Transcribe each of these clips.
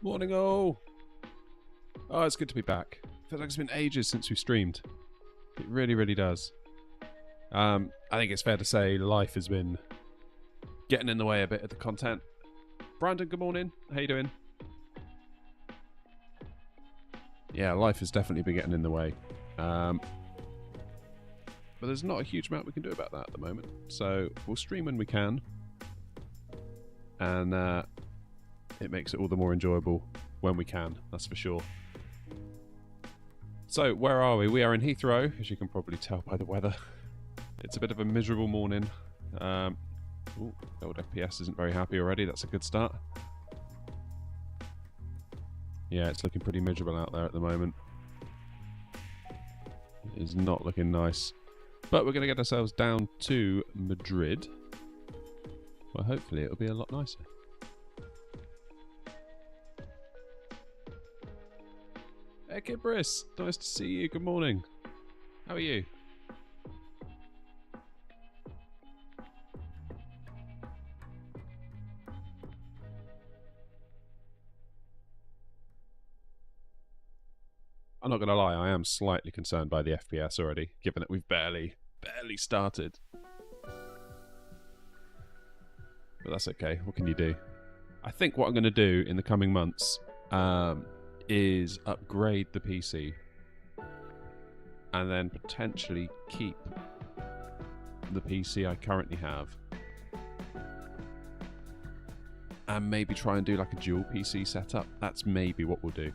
Morning all! Oh, it's good to be back. Feels like it's been ages since we streamed. It really, really does. I think it's fair to say life has been getting in the way a bit of the content. Brandon, good morning. How you doing? Yeah, life has definitely been getting in the way. But there's not a huge amount we can do about that at the moment. So we'll stream when we can. And it makes it all the more enjoyable when we can, that's for sure. So, where are we? We are in Heathrow, as you can probably tell by the weather. It's a bit of a miserable morning. Ooh, old FPS isn't very happy already, that's a good start. Yeah, it's looking pretty miserable out there at the moment. It is not looking nice. But we're going to get ourselves down to Madrid. Well, hopefully it'll be a lot nicer. Hey Kibris, nice to see you, good morning. How are you? I'm not going to lie, I am slightly concerned by the FPS already, given that we've barely started. But that's okay, what can you do? I think what I'm going to do in the coming months is upgrade the PC and then potentially keep the PC I currently have and maybe try and do like a dual PC setup. That's maybe what we'll do.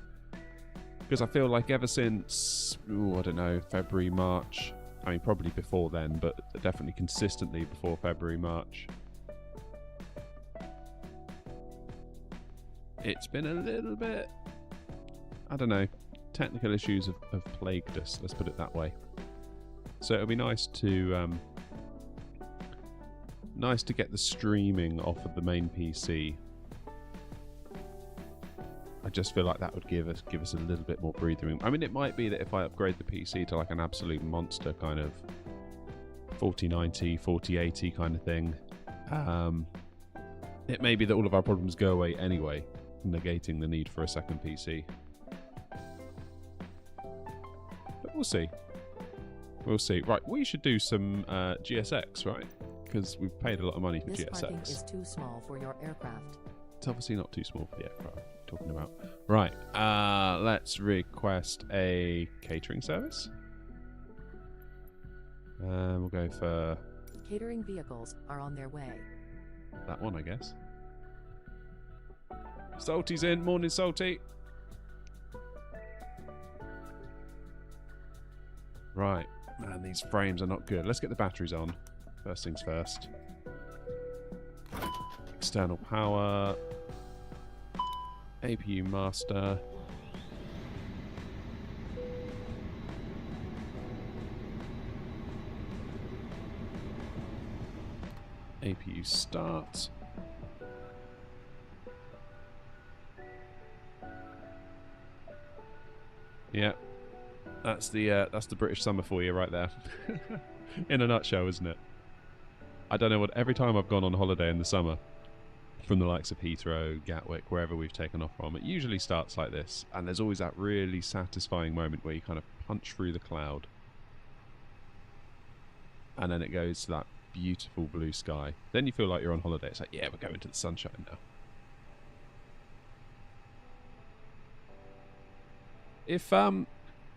Because I feel like ever since, I don't know, February, March, I mean probably before then, but definitely consistently before February, March, it's been a little bit, I don't know, technical issues have plagued us, let's put it that way. So it'll be nice to get the streaming off of the main PC. I just feel like that would give us a little bit more breathing room. I mean, it might be that if I upgrade the PC to like an absolute monster kind of 4090, 4080 kind of thing, it may be that all of our problems go away anyway, negating the need for a second PC. But we'll see. We'll see. Right, we should do some GSX, right? Because we've paid a lot of money for GSX. This parking is too small for your aircraft. It's obviously not too small for the aircraft we're talking about. Right, let's request a catering service. We'll go for... Catering vehicles are on their way. that one, I guess. Salty's in. Morning, Salty. Right. Man, these frames are not good. Let's get the batteries on. First things first. External power. APU master. APU start. Yeah, that's the British summer for you right there. In a nutshell, isn't it? I don't know what. Every time I've gone on holiday in the summer, from the likes of Heathrow, Gatwick, wherever we've taken off from, it usually starts like this, and there's always that really satisfying moment where you kind of punch through the cloud, and then it goes to that beautiful blue sky. Then you feel like you're on holiday. It's like, yeah, we're going to the sunshine now.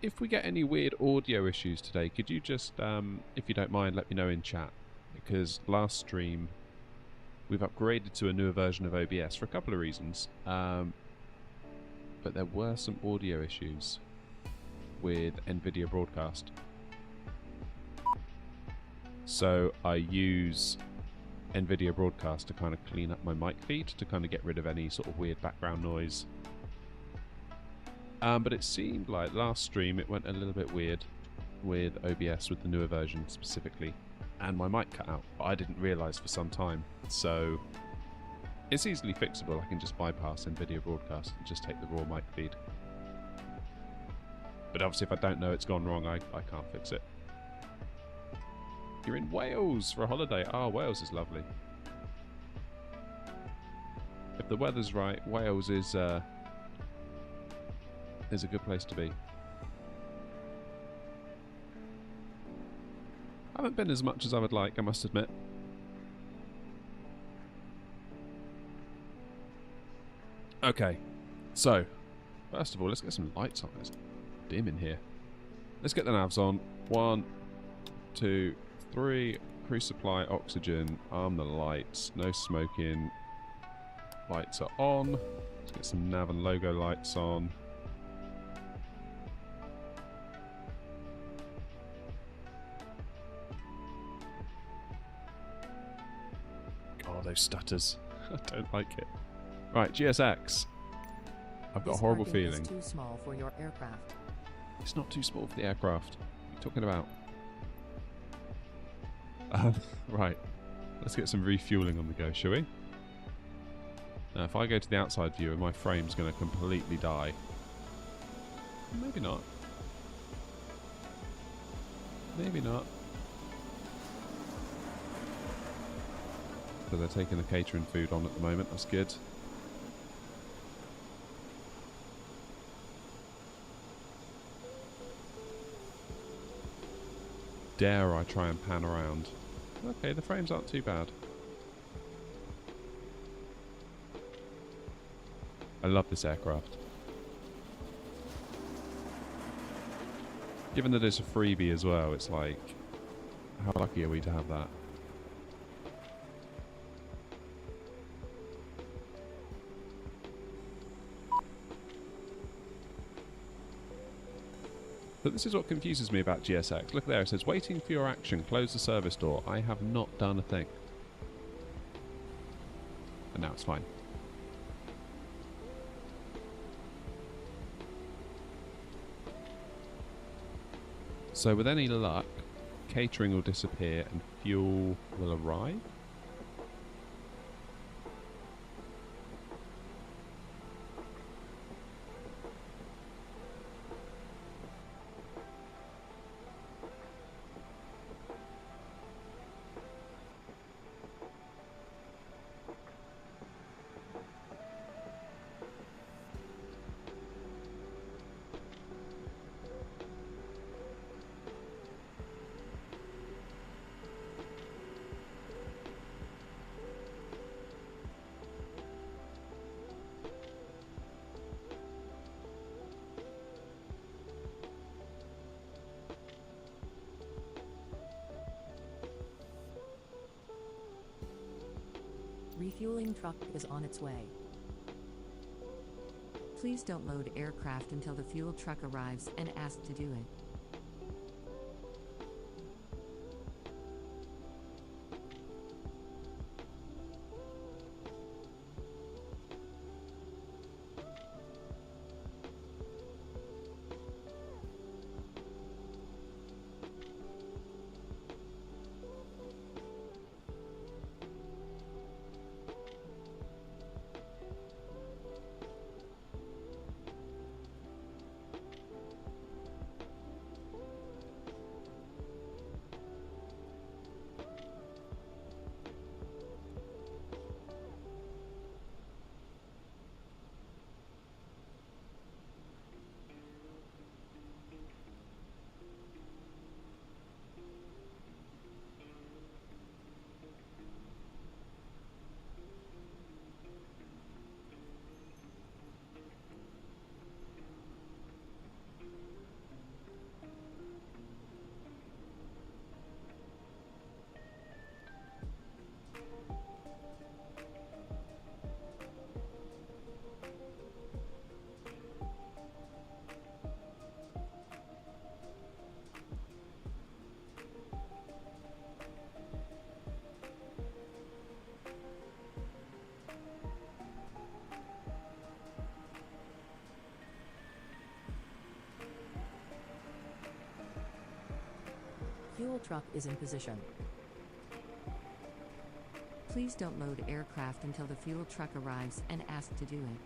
If we get any weird audio issues today, could you just, if you don't mind, let me know in chat? Because last stream, we've upgraded to a newer version of OBS for a couple of reasons. But there were some audio issues with Nvidia Broadcast. So I use Nvidia Broadcast to kind of clean up my mic feed, to kind of get rid of any sort of weird background noise. But it seemed like last stream it went a little bit weird with OBS, with the newer version specifically, and my mic cut out, but I didn't realise for some time. So it's easily fixable. I can just bypass Nvidia Broadcast and just take the raw mic feed. But obviously if I don't know it's gone wrong, I can't fix it. You're in Wales for a holiday. Ah, Wales is lovely. If the weather's right, Wales is is a good place to be. I haven't been as much as I would like, I must admit. Okay, so first of all, let's get some lights on. It's dim in here. Let's get the navs on. 1, 2, 3. Cruise supply, oxygen, arm the lights, no smoking. Lights are on. Let's get some nav and logo lights on. God, those stutters. I don't like it. Right, GSX. I've got a horrible feeling. It's too small for your aircraft. It's not too small for the aircraft. What are you talking about? Right. Let's get some refueling on the go, shall we? Now, if I go to the outside view, my frame's going to completely die. Maybe not. Maybe not. So they're taking the catering food on at the moment. That's good. Dare I try and pan around? Okay, the frames aren't too bad. I love this aircraft. Given that it's a freebie as well, it's like, how lucky are we to have that? But this is what confuses me about GSX. Look there, it says, waiting for your action, close the service door. I have not done a thing. And now it's fine. So with any luck, catering will disappear and fuel will arrive. Refueling truck is on its way. Please don't load aircraft until the fuel truck arrives and ask to do it. Fuel truck is in position. Please don't load aircraft until the fuel truck arrives and ask to do it.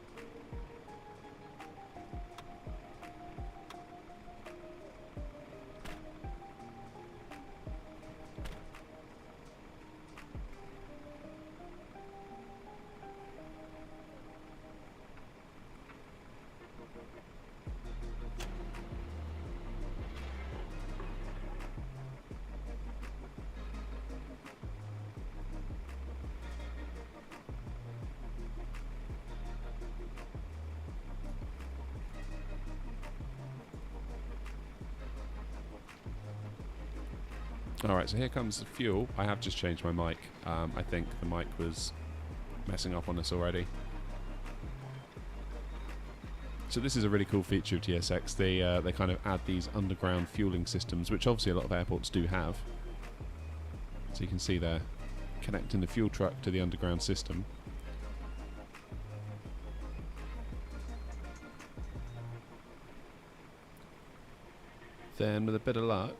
Alright, so here comes the fuel. I have just changed my mic. I think the mic was messing up on us already. So this is a really cool feature of TSX. They kind of add these underground fueling systems, which obviously a lot of airports do have. So you can see there, connecting the fuel truck to the underground system. Then with a bit of luck,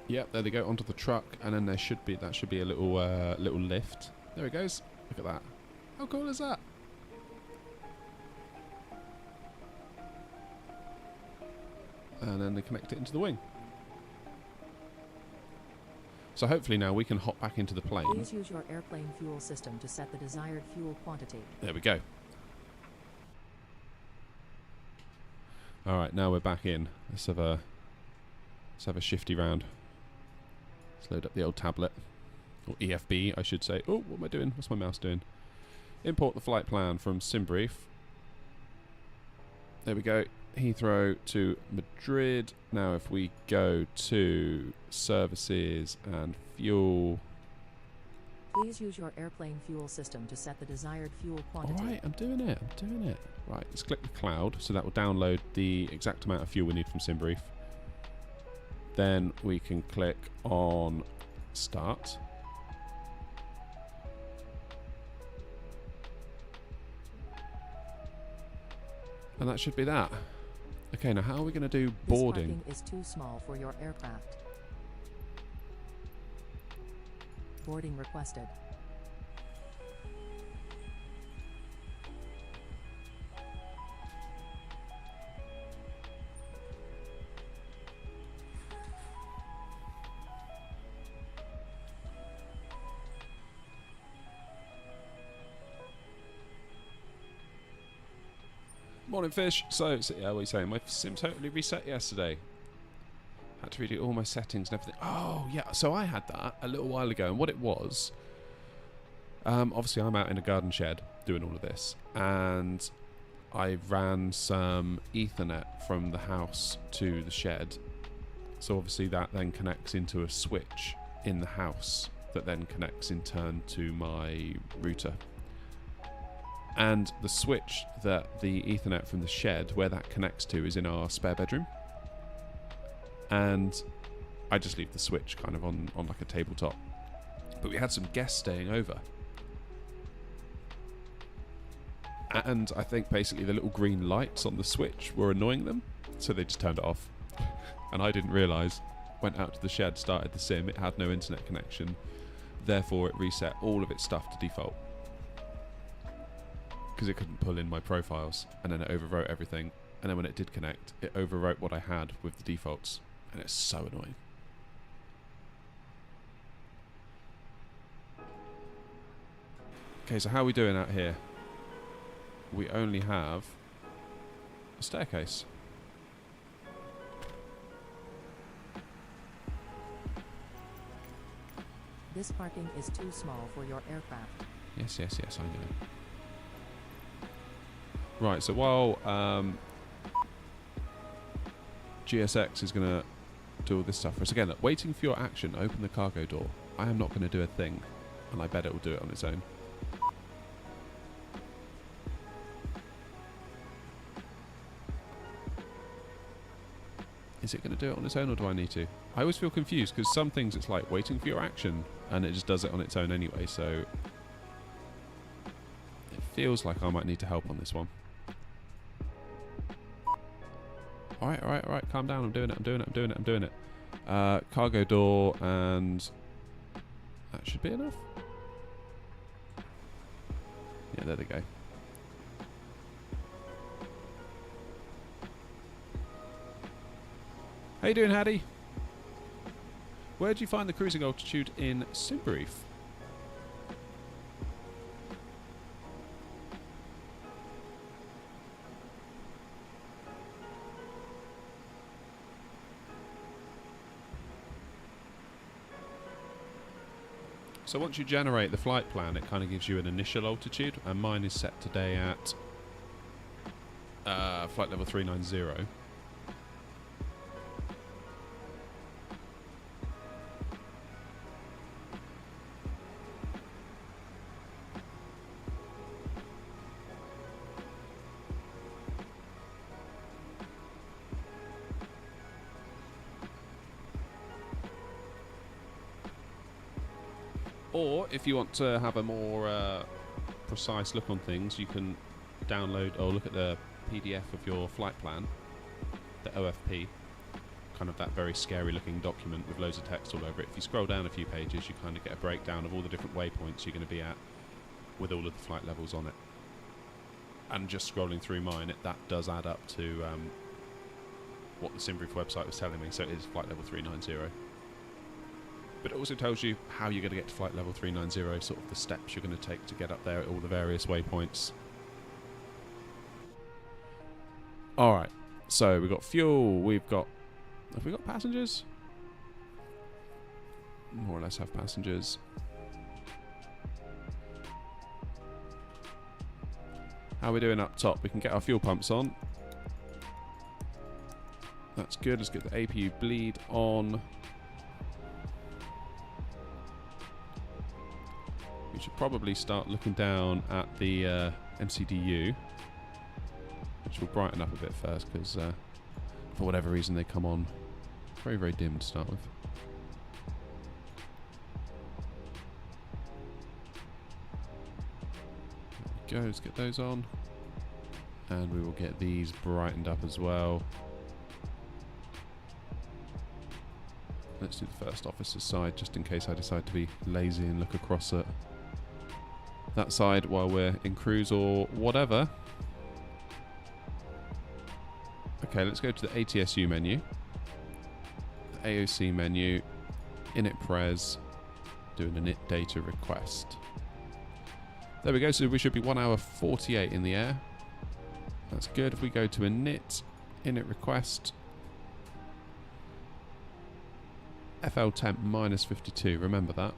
yep, there they go, onto the truck, and then that should be a little little lift. There it goes. Look at that. How cool is that? And then they connect it into the wing. So hopefully now we can hop back into the plane. Please use your airplane fuel system to set the desired fuel quantity. There we go. Alright, now we're back in. Let's have a shifty round. Let's load up the old tablet. Or EFB, I should say. Oh, what am I doing? What's my mouse doing? Import the flight plan from SimBrief. There we go. Heathrow to Madrid. Now if we go to services and fuel. Please use your airplane fuel system to set the desired fuel quantity. Alright, I'm doing it. Right, let's click the cloud. So that will download the exact amount of fuel we need from SimBrief. Then we can click on start. And that should be that. Okay, now how are we going to do boarding? This parking is too small for your aircraft. Boarding requested. Morning, fish. So yeah, what are you saying? My sim totally reset yesterday. Had to redo all my settings and everything. Oh, yeah. So I had that a little while ago, and what it was, obviously I'm out in a garden shed doing all of this, and I ran some Ethernet from the house to the shed. So obviously that then connects into a switch in the house that then connects in turn to my router. And the switch that the Ethernet from the shed, where that connects to, is in our spare bedroom. And I just leave the switch kind of on like a tabletop. But we had some guests staying over. And I think basically the little green lights on the switch were annoying them. So they just turned it off. And I didn't realise. Went out to the shed, started the sim. It had no internet connection. Therefore it reset all of its stuff to default. Because it couldn't pull in my profiles, and then it overwrote everything, and then when it did connect, it overwrote what I had with the defaults, and it's so annoying. Okay, so how are we doing out here? We only have a staircase. This parking is too small for your aircraft. Yes, I know. Right, so while GSX is going to do all this stuff for us, again, waiting for your action, open the cargo door. I am not going to do a thing, and I bet it will do it on its own. Is it going to do it on its own, or do I need to? I always feel confused, because some things it's like waiting for your action, and it just does it on its own anyway, so it feels like I might need to help on this one. Alright, calm down, I'm doing it. Cargo door, and that should be enough. Yeah, there they go. How you doing, Hattie? Where did you find the cruising altitude in SimBrief? So once you generate the flight plan, it kind of gives you an initial altitude, and mine is set today at flight level 390. Or if you want to have a more precise look on things, you can download or look at the PDF of your flight plan, the OFP, kind of that very scary looking document with loads of text all over it. If you scroll down a few pages, you kind of get a breakdown of all the different waypoints you're going to be at with all of the flight levels on it. And just scrolling through mine, that does add up to what the Simbrief website was telling me, so it is flight level 390. But it also tells you how you're going to get to flight level 390, sort of the steps you're going to take to get up there at all the various waypoints. Alright, so we've got fuel, have we got passengers? More or less have passengers. How are we doing up top? We can get our fuel pumps on. That's good. Let's get the APU bleed on. We should probably start looking down at the MCDU, which will brighten up a bit first because for whatever reason they come on very, very dim to start with. There we go, let's get those on. And we will get these brightened up as well. Let's do the first officer's side just in case I decide to be lazy and look across at that side while we're in cruise or whatever. Okay, let's go to the ATSU menu, the AOC menu, init pres, doing a init data request. There we go, so we should be 1 hour 48 in the air. That's good. If we go to init request, FL temp minus 52, remember that.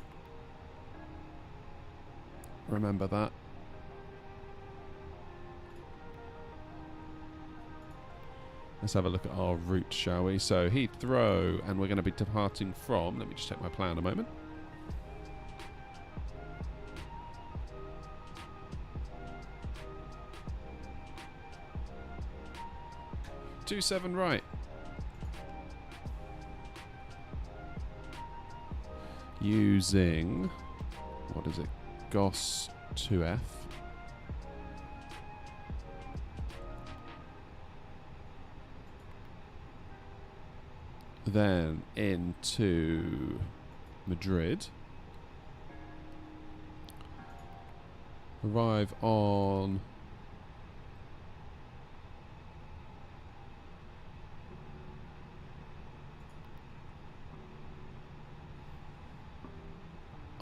Remember that. Let's have a look at our route, shall we? So Heathrow, and we're going to be departing from, let me just check my plan a moment. Two-seven right. Using, what is it? GOS 2F. Then into Madrid. Arrive on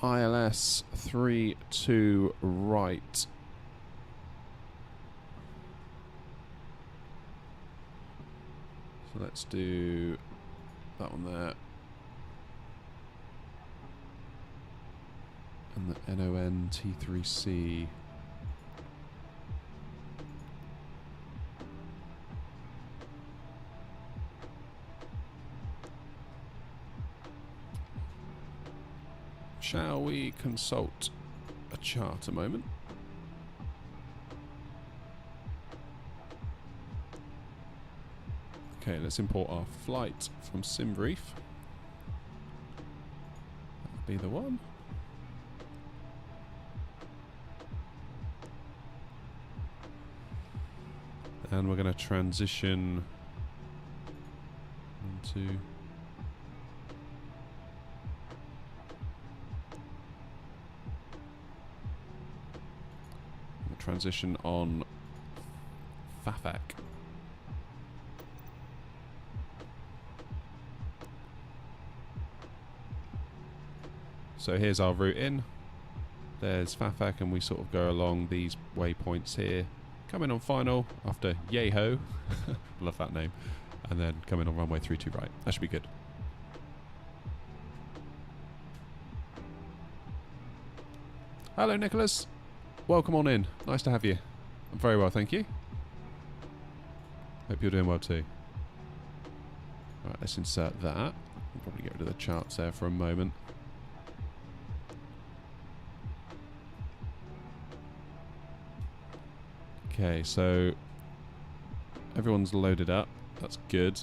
ILS 32 right. So let's do that one there. And the NON T3C. Shall we consult a chart a moment? Okay, let's import our flight from Simbrief. That'll be the one. And we're going to transition into transition on FAFAC. So here's our route in. There's FAFAC, and we sort of go along these waypoints here. Coming on final after Yeho. Love that name. And then coming on runway 32 right. That should be good. Hello, Nicholas. Welcome on in. Nice to have you. I'm very well, thank you. Hope you're doing well too. Alright, let's insert that. I'll probably get rid of the charts there for a moment. Okay, so everyone's loaded up. That's good.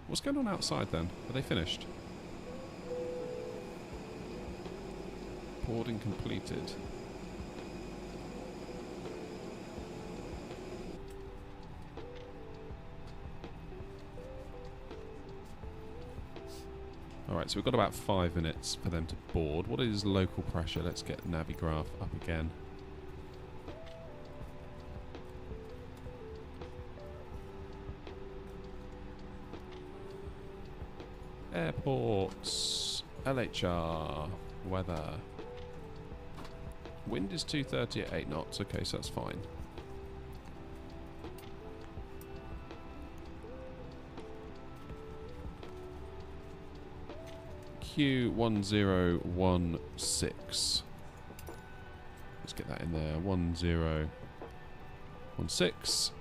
What's going on outside then? Are they finished? Boarding completed. Alright, so we've got about 5 minutes for them to board. What is local pressure? Let's get Navigraph up again. Airports, LHR, weather. Wind is 230 at 8 knots. Okay, so that's fine. Q1016. Let's get that in there. 1016.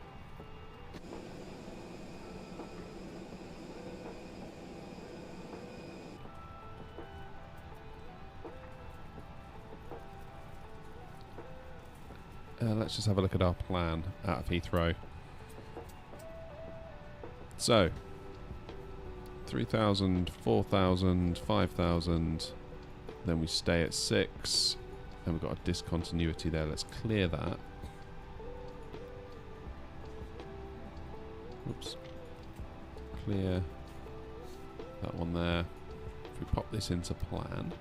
Let's just have a look at our plan out of Heathrow. So, 3,000, 4,000, 5,000. Then we stay at 6. And we've got a discontinuity there. Let's clear that. Oops. Clear that one there. If we pop this into plan.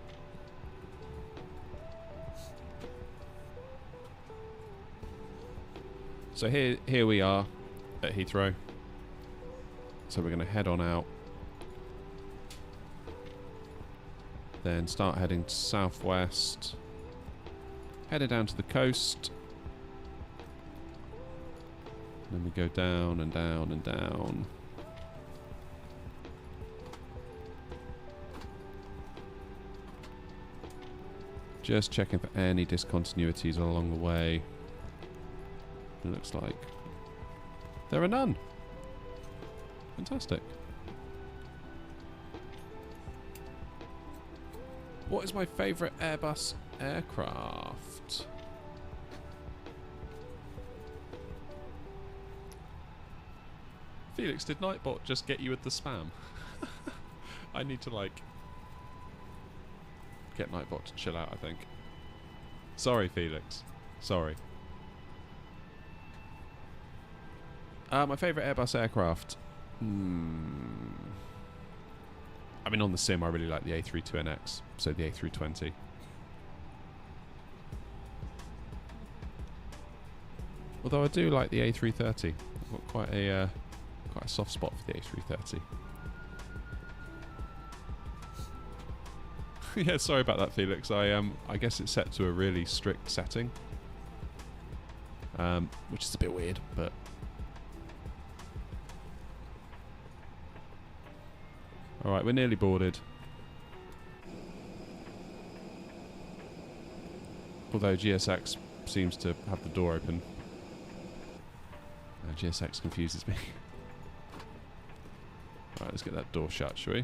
So here we are at Heathrow. So we're going to head on out. Then start heading to southwest. Headed down to the coast. Then we go down and down and down. Just checking for any discontinuities along the way. It looks like there are none. Fantastic. What is my favourite Airbus aircraft? Felix, did Nightbot just get you with the spam? I need to, like, get Nightbot to chill out, I think. Sorry, Felix. Sorry. My favourite Airbus aircraft. I mean, on the sim, I really like the A320neo, so the A320. Although I do like the A330. I've got quite a soft spot for the A330. Yeah, sorry about that, Felix. I guess it's set to a really strict setting, which is a bit weird, but. Alright, we're nearly boarded. Although GSX seems to have the door open. GSX confuses me. Alright, let's get that door shut, shall we?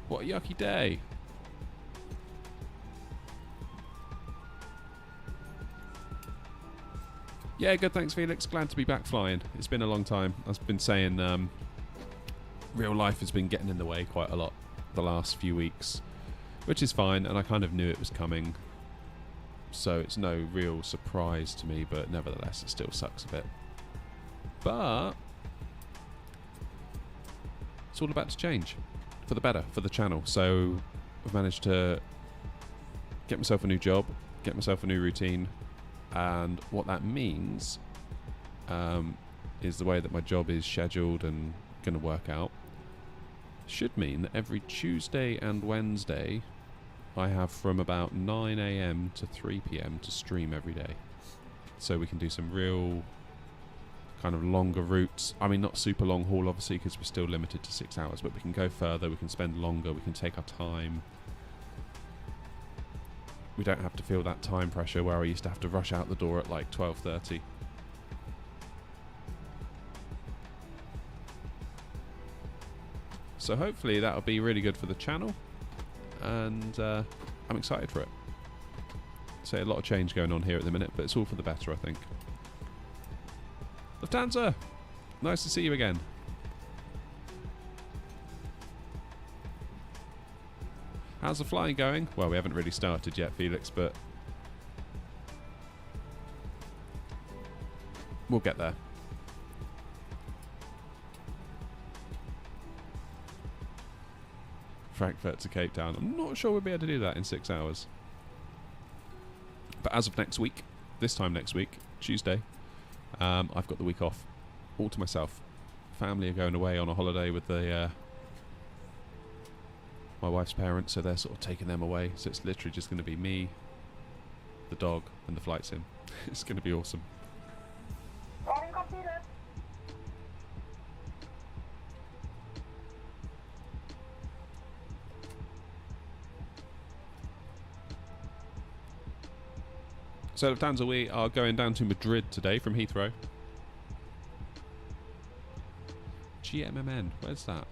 What a yucky day! Yeah, good, thanks, Felix. Glad to be back flying. It's been a long time. I've been saying real life has been getting in the way quite a lot the last few weeks, which is fine, and I kind of knew it was coming, so it's no real surprise to me, but nevertheless, it still sucks a bit. But it's all about to change for the better, for the channel. So I've managed to get myself a new job, get myself a new routine. And what that means is the way that my job is scheduled and going to work out should mean that every Tuesday and Wednesday I have from about 9 AM to 3 PM to stream every day. So we can do some real kind of longer routes. I mean, not super long haul, obviously, because we're still limited to 6 hours, but we can go further, we can spend longer, we can take our time. We don't have to feel that time pressure where I used to have to rush out the door at like 12:30. So hopefully that'll be really good for the channel, and I'm excited for it. So a lot of change going on here at the minute, but it's all for the better, I think. Lufthansa! Nice to see you again. How's the flying going? Well, we haven't really started yet, Felix, but we'll get there. Frankfurt to Cape Town. I'm not sure we'll be able to do that in 6 hours. But as of next week, this time next week, Tuesday, I've got the week off, all to myself. Family are going away on a holiday with the my wife's parents, so they're sort of taking them away. So it's literally just going to be me, the dog, and the flight sim. It's going to be awesome. So Lufthansa, we are going down to Madrid today from Heathrow. GMMN, where's that?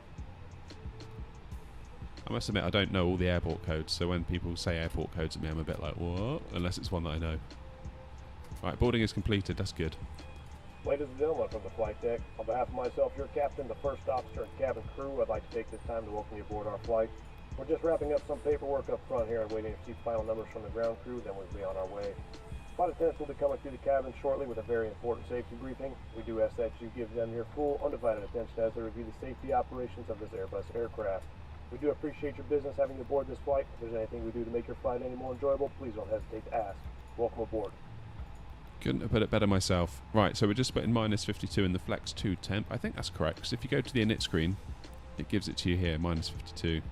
I must admit I don't know all the airport codes, so when people say airport codes at me I'm a bit like, what? Unless it's one that I know. Right, boarding is completed, that's good. Ladies and gentlemen from the flight deck, on behalf of myself, your captain, the first officer and cabin crew, I'd like to take this time to welcome you aboard our flight. We're just wrapping up some paperwork up front here and waiting to see final numbers from the ground crew, then we'll be on our way. Flight attendants will be coming through the cabin shortly with a very important safety briefing. We do ask that you give them your full, undivided attention as they review the safety operations of this Airbus aircraft. We do appreciate your business having you aboard this flight. If there's anything we do to make your flight any more enjoyable, please don't hesitate to ask. Welcome aboard. Couldn't have put it better myself. Right, so we're just putting -52 in the Flex 2 temp. I think that's correct, because if you go to the init screen, it gives it to you here, -52.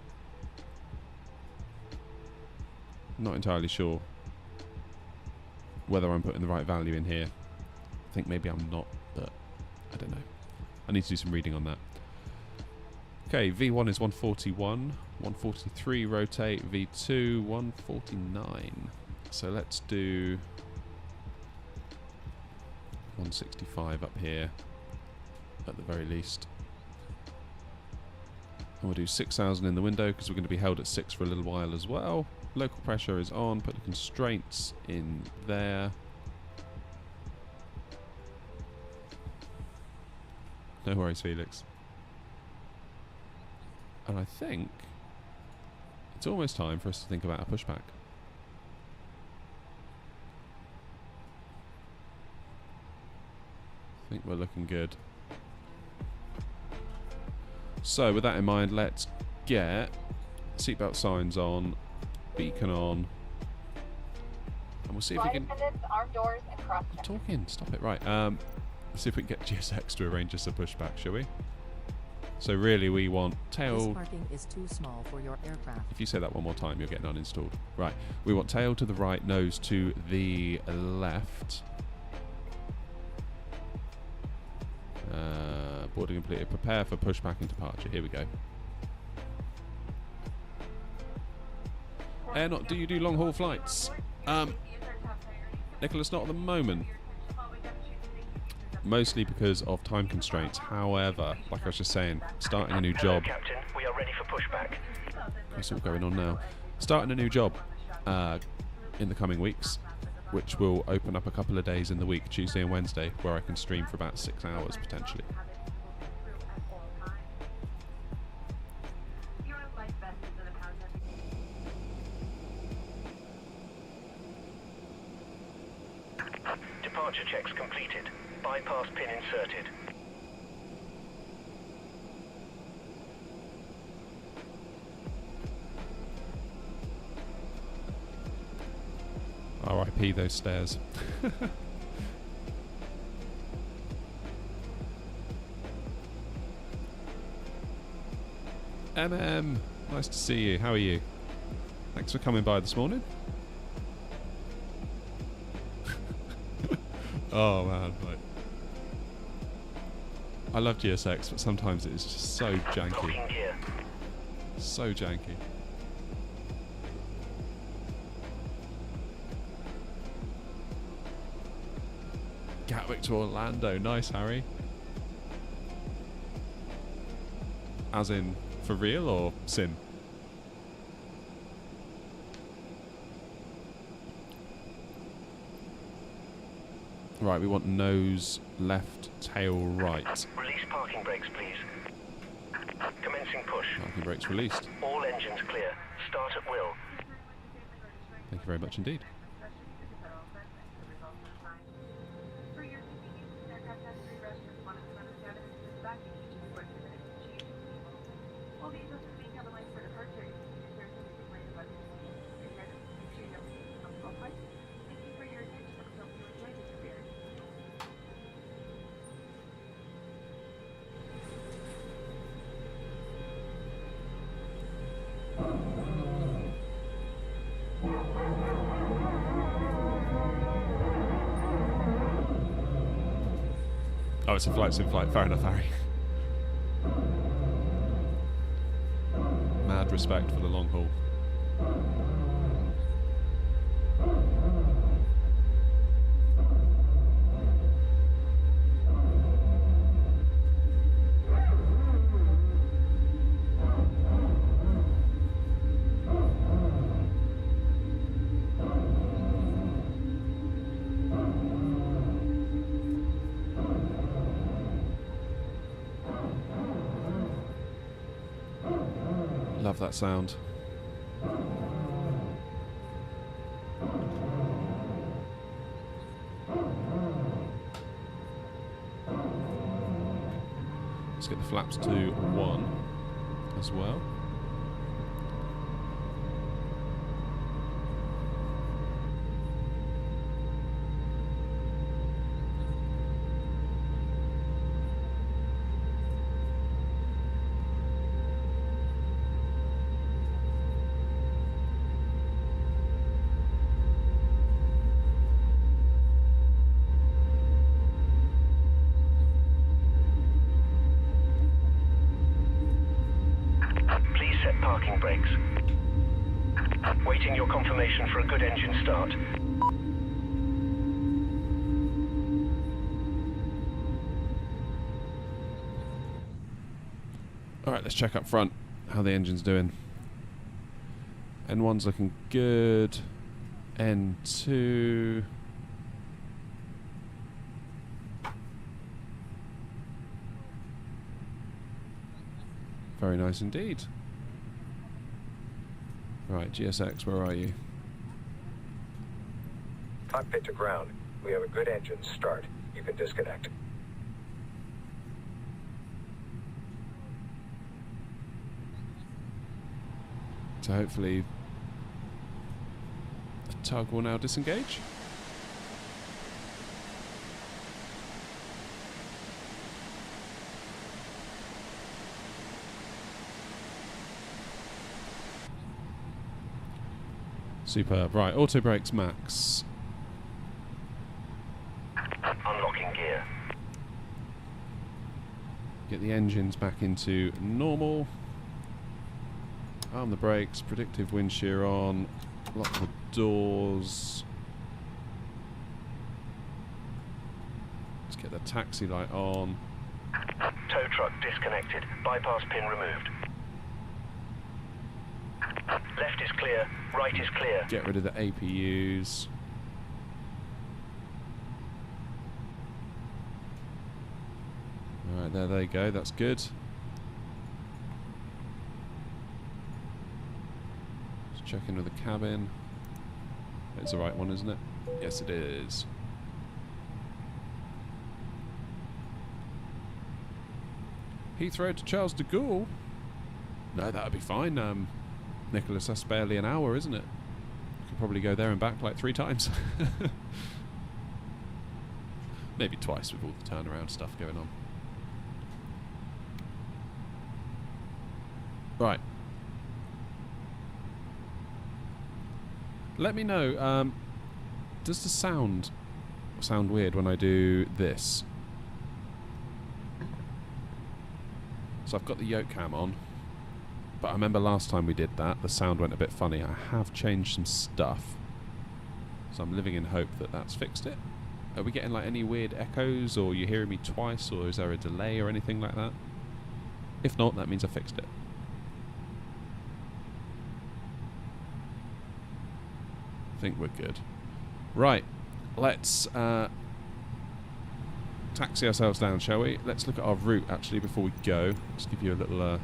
Not entirely sure whether I'm putting the right value in here. I think maybe I'm not, but I don't know. I need to do some reading on that. Okay, V1 is 141, 143 rotate, V2 149. So let's do 165 up here at the very least. And we'll do 6,000 in the window because we're going to be held at 6 for a little while as well. Local pressure is on, put the constraints in there. No worries, Felix. And I think it's almost time for us to think about a pushback. I think we're looking good. So with that in mind, let's get seatbelt signs on, beacon on, and we'll see if we can... Armed doors and cross check. Talking, stop it. Right, let's see if we can get GSX to arrange us a pushback, shall we? So really we want tail... This parking is too small for your aircraft. If you say that one more time, you're getting uninstalled. Right, we want tail to the right, nose to the left. Boarding completed. Prepare for pushback and departure. Here we go. Do you do long haul flights? Nicholas, not at the moment. Mostly because of time constraints. However, like I was just saying, starting a new job. Captain, we are ready for pushback. That's all going on now. Starting a new job in the coming weeks, which will open up a couple of days in the week, Tuesday and Wednesday, where I can stream for about 6 hours potentially. Departure checks completed. Bypass pin inserted. RIP those stairs. Nice to see you. How are you? Thanks for coming by this morning. Oh man, like, I love GSX, but sometimes it's just so janky. So janky. Gatwick to Orlando. Nice, Harry. As in, for real or sim? Right, we want nose left, tail right. Release parking brakes, please. Commencing push. Parking brakes released. All engines clear. Start at will. Thank you very much indeed. Oh, it's a flight sim flight. Fair enough, Harry. Mad respect for the long haul. Love that sound. Let's get the flaps to 1 as well. Parking brakes. Waiting your confirmation for a good engine start. Alright, let's check up front how the engine's doing. N1's looking good. N2... very nice indeed. Right, GSX, where are you? Cockpit to ground. We have a good engine start. You can disconnect. So hopefully the tug will now disengage. Superb. Right, auto brakes max. Unlocking gear. Get the engines back into normal. Arm the brakes, predictive wind shear on. Lock the doors. Let's get the taxi light on. Tow truck disconnected. Bypass pin removed. Left is clear, right is clear. Get rid of the APUs. Alright, there they go, that's good. Just check in with the cabin. It's the right one, isn't it? Yes, it is. Heathrow to Charles de Gaulle? No, that would be fine. Nicholas, that's barely an hour, isn't it? Could probably go there and back like 3 times. Maybe twice with all the turnaround stuff going on. Right. Let me know, does the sound weird when I do this? So I've got the yoke cam on. But I remember last time we did that, the sound went a bit funny. I have changed some stuff. So I'm living in hope that that's fixed it. Are we getting like any weird echoes, or you hearing me twice, or is there a delay or anything like that? If not, that means I fixed it. I think we're good. Right, let's taxi ourselves down, shall we? Let's look at our route, actually, before we go. Just give you a little...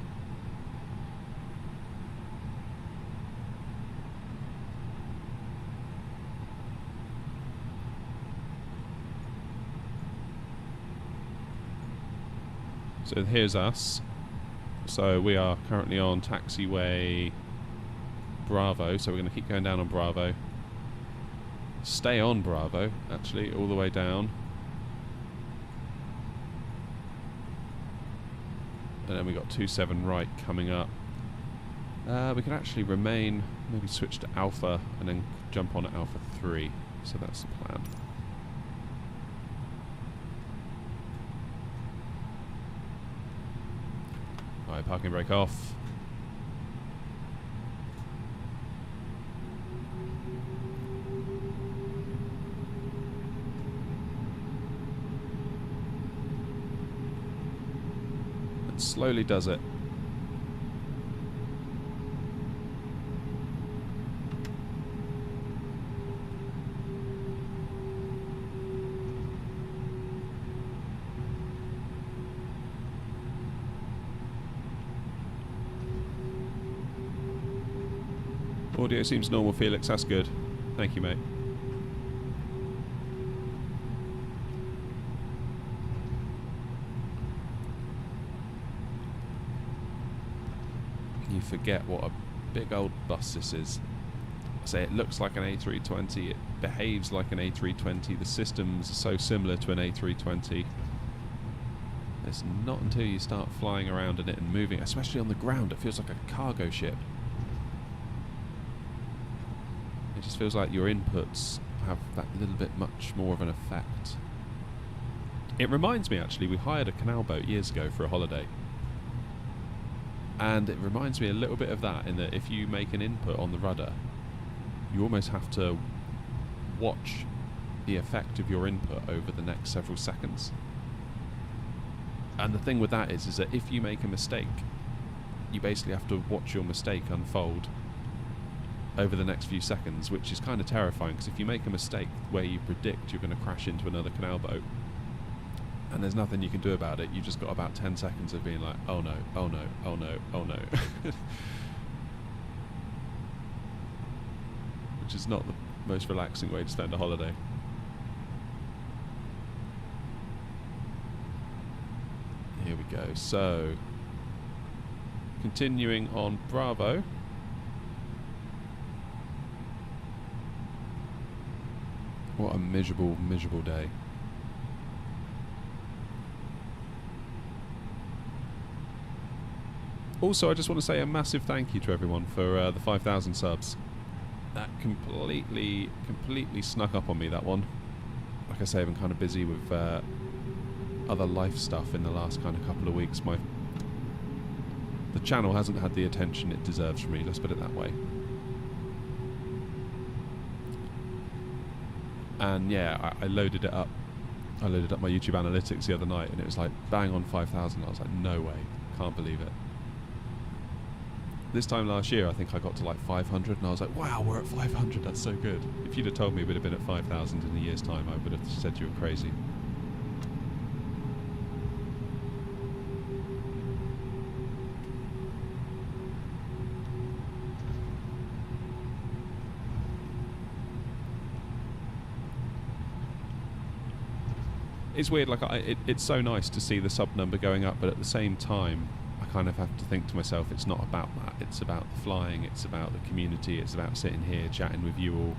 So here's us. So we are currently on taxiway Bravo, so we're going to keep going down on Bravo. Stay on Bravo, actually, all the way down. And then we got 27 right coming up. We can actually remain, maybe switch to Alpha and then jump on at Alpha 3. So that's the plan. Alright, parking brake off. It slowly does it. Audio seems normal, Felix. That's good. Thank you, mate. You forget what a big old bus this is. I say it looks like an A320. It behaves like an A320. The systems are so similar to an A320. It's not until you start flying around in it and moving, especially on the ground, it feels like a cargo ship. It just feels like your inputs have that little bit much more of an effect. It reminds me, actually, we hired a canal boat years ago for a holiday. And it reminds me a little bit of that, in that if you make an input on the rudder, you almost have to watch the effect of your input over the next several seconds. And the thing with that is that if you make a mistake, you basically have to watch your mistake unfold over the next few seconds, which is kind of terrifying, because if you make a mistake where you predict you're going to crash into another canal boat and there's nothing you can do about it, you just got about 10 seconds of being like, oh no, oh no, oh no, oh no. Which is not the most relaxing way to spend a holiday. Here we go. So continuing on Bravo. What a miserable, miserable day. Also, I just want to say a massive thank you to everyone for the 5,000 subs. That completely snuck up on me, that one. Like I say, I've been kind of busy with other life stuff in the last kind of couple of weeks. The channel hasn't had the attention it deserves from me, let's put it that way. And yeah, I loaded it up. I loaded up my YouTube analytics the other night, and it was like bang on 5,000. I was like, no way, can't believe it. This time last year, I think I got to like 500, and I was like, wow, we're at 500. That's so good. If you'd have told me we'd have been at 5,000 in a year's time, I would have said you were crazy. It's weird, like it's so nice to see the sub number going up, but at the same time, I kind of have to think to myself, it's not about that. It's about the flying, it's about the community, it's about sitting here chatting with you all.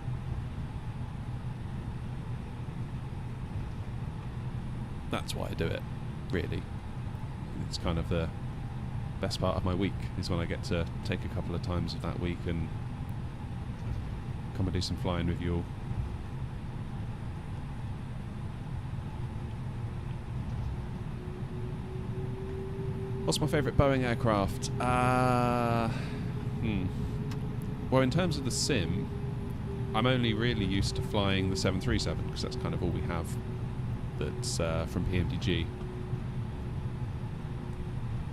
That's why I do it, really. It's kind of the best part of my week, is when I get to take a couple of times of that week and come and do some flying with you all. What's my favourite Boeing aircraft? Well, in terms of the sim, I'm only really used to flying the 737, because that's kind of all we have that's from PMDG.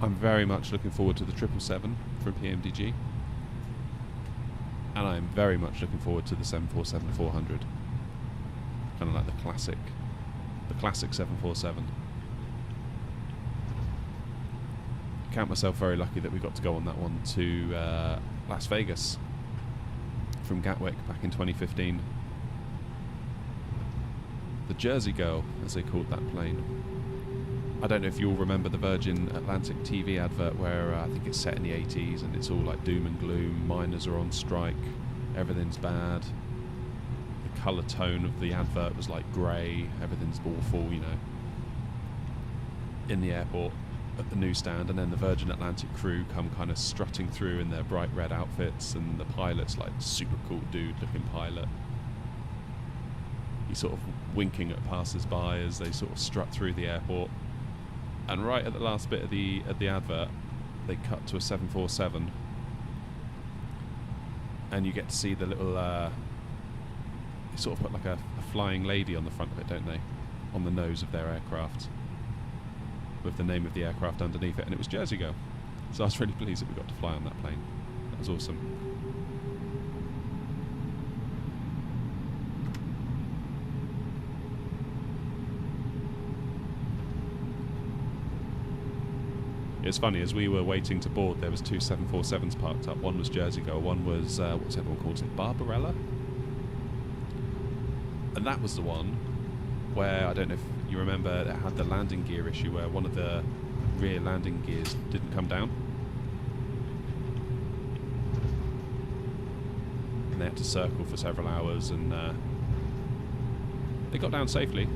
I'm very much looking forward to the 777 from PMDG. And I'm very much looking forward to the 747-400. Kind of like the classic the classic 747. Count myself very lucky that we got to go on that one to Las Vegas from Gatwick back in 2015. The Jersey Girl, as they called that plane. I don't know if you all remember the Virgin Atlantic TV advert where I think it's set in the 80s and it's all like doom and gloom, miners are on strike, everything's bad. The colour tone of the advert was like grey, everything's awful, you know, in the airport at the newsstand, and then the Virgin Atlantic crew come kind of strutting through in their bright red outfits, and the pilot's like super cool dude looking pilot. He's sort of winking at passers-by as they sort of strut through the airport. And right at the last bit of the advert, they cut to a 747, and you get to see the little. They sort of put like a flying lady on the front of it, don't they? On the nose of their aircraft, with the name of the aircraft underneath it, and it was Jersey Girl. So I was really pleased that we got to fly on that plane. That was awesome. It's funny, as we were waiting to board, there was two 747s parked up. One was Jersey Girl, one was, what's everyone calls it, Barbarella? And that was the one where, I don't know if you remember, it had the landing gear issue where one of the rear landing gears didn't come down. And they had to circle for several hours, and they got down safely.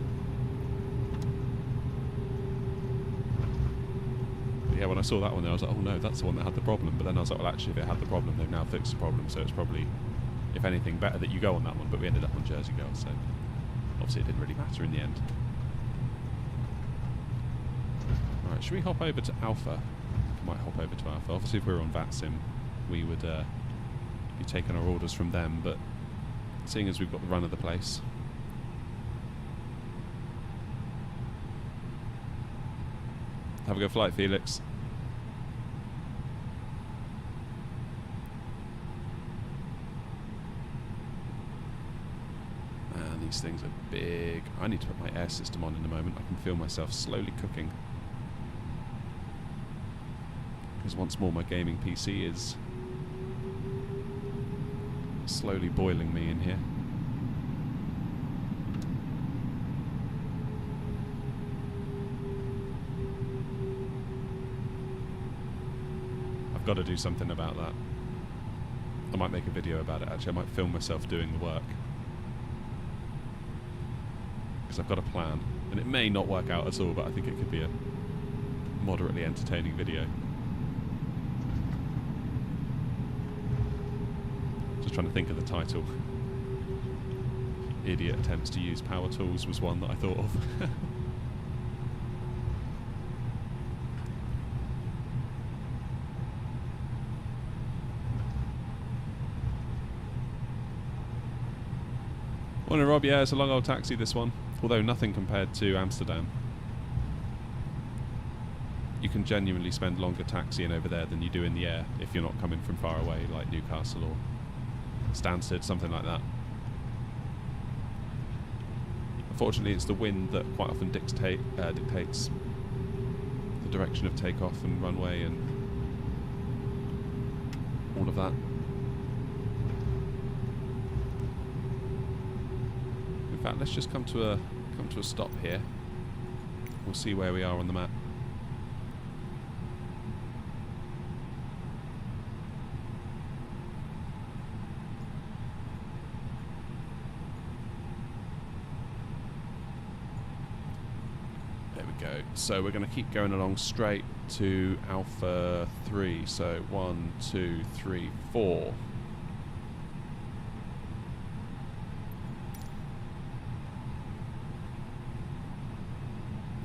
Yeah, when I saw that one there, I was like, oh no, that's the one that had the problem. But then I was like, well, actually, if it had the problem, they've now fixed the problem, so it's probably, if anything, better that you go on that one. But we ended up on Jersey Girl, so obviously it didn't really matter in the end. Alright, should we hop over to Alpha? We might hop over to Alpha. Obviously, if we were on VATSIM, we would be taking our orders from them, but seeing as we've got the run of the place, have a good flight, Felix. Man, these things are big. I need to put my air system on in a moment. I can feel myself slowly cooking. Because once more, my gaming PC is slowly boiling me in here. I've got to do something about that. I might make a video about it, actually. I might film myself doing the work, because I've got a plan, and it may not work out at all, but I think it could be a moderately entertaining video. Just trying to think of the title. Idiot attempts to use power tools was one that I thought of. Morning, Rob. Yeah, it's a long old taxi, this one. Although nothing compared to Amsterdam. You can genuinely spend longer taxiing over there than you do in the air if you're not coming from far away, like Newcastle or Stansted, something like that. Unfortunately, it's the wind that quite often dictates the direction of takeoff and runway and all of that. In fact, let's just come to a stop here. We'll see where we are on the map. There we go. So we're going to keep going along straight to Alpha 3. So 1, 2, 3, 4.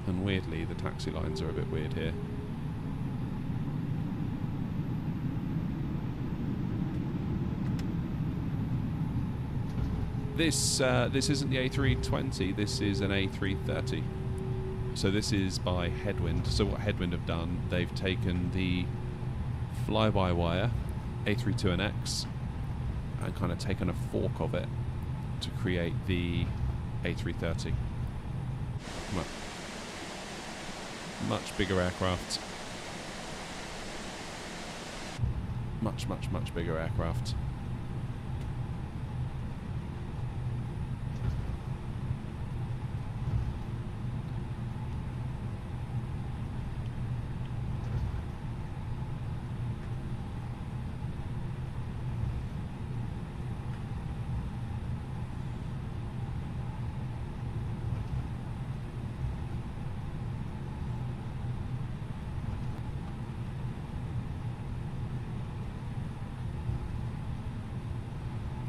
And weirdly, the taxi lines are a bit weird here. This isn't the A320, this is an A330. So this is by Headwind. So what Headwind have done, they've taken the fly-by-wire A320X and kind of taken a fork of it to create the A330. come up. Much bigger aircraft. Much, much, much bigger aircraft.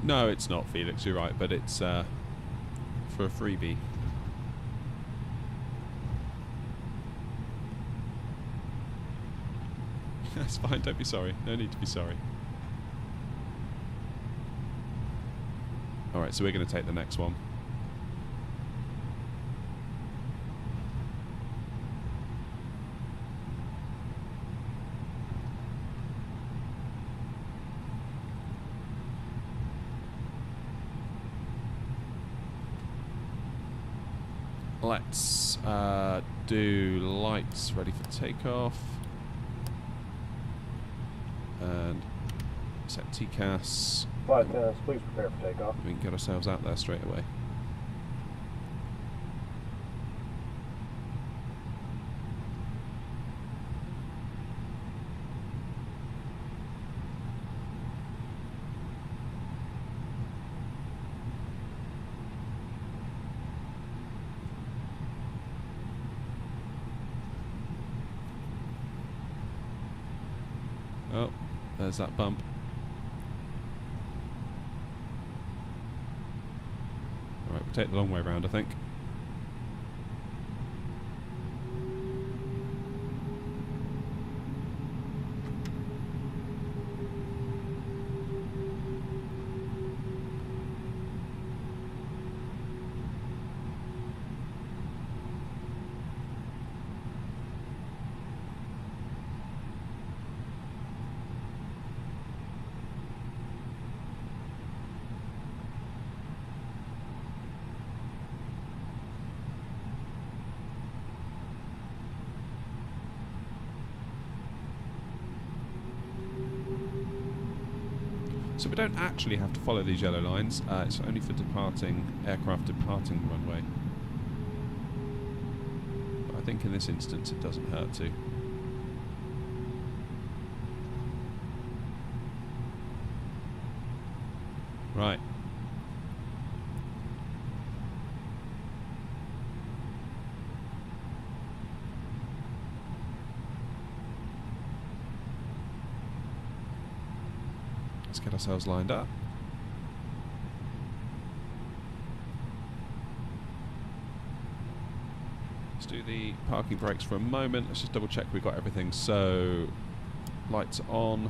No, it's not, Felix, you're right, but it's for a freebie. That's fine, don't be sorry. No need to be sorry. Alright, so we're going to take the next one. Let's do lights ready for takeoff. And set TCAS. Flight attendants, please prepare for takeoff. We can get ourselves out there straight away. Oh, there's that bump. Alright, we'll take the long way round, I think. So we don't actually have to follow these yellow lines, it's only for departing aircraft departing the runway. But I think in this instance it doesn't hurt to. Right. Let's get ourselves lined up. Let's do the parking brakes for a moment. Let's just double check we've got everything. So, lights on.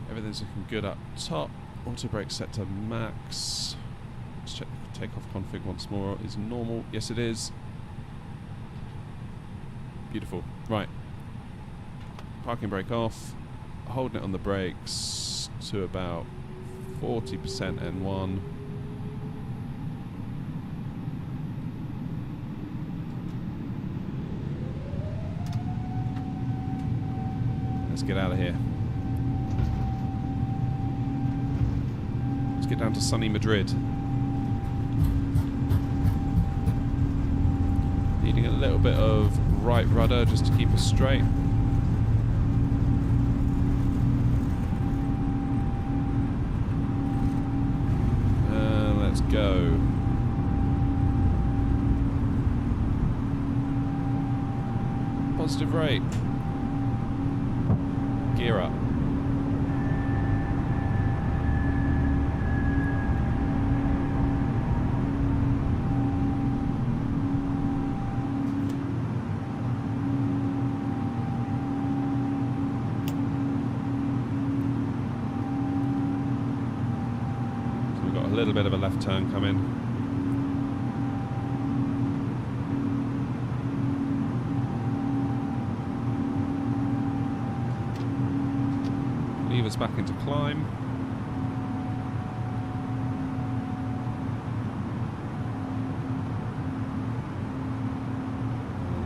Everything's looking good up top. Auto brake set to max. Let's check the takeoff config once more. Is normal? Yes, it is. Beautiful. Right. Parking brake off, holding it on the brakes to about 40% N1. Let's get out of here. Let's get down to sunny Madrid. Needing a little bit of right rudder just to keep us straight. Let's go. Positive rate. Gear up. A little bit of a left turn coming. Leave us back into climb.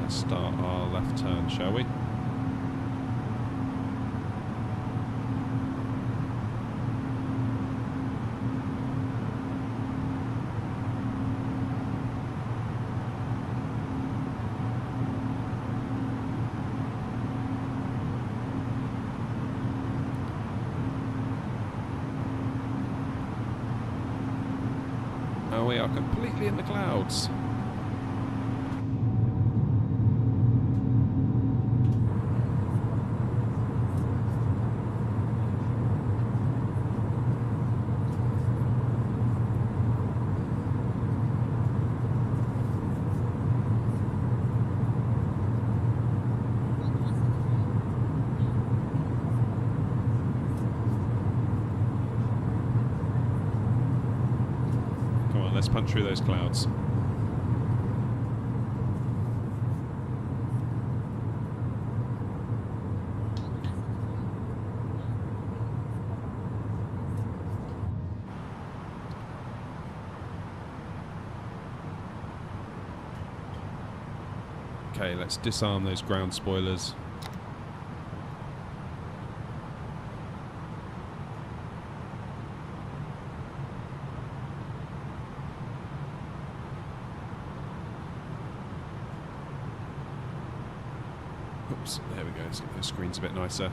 Let's start our left turn, shall we? And we are completely in the clouds. Let's punch through those clouds. Okay, let's disarm those ground spoilers. Oops, there we go. Let's get the screen's a bit nicer.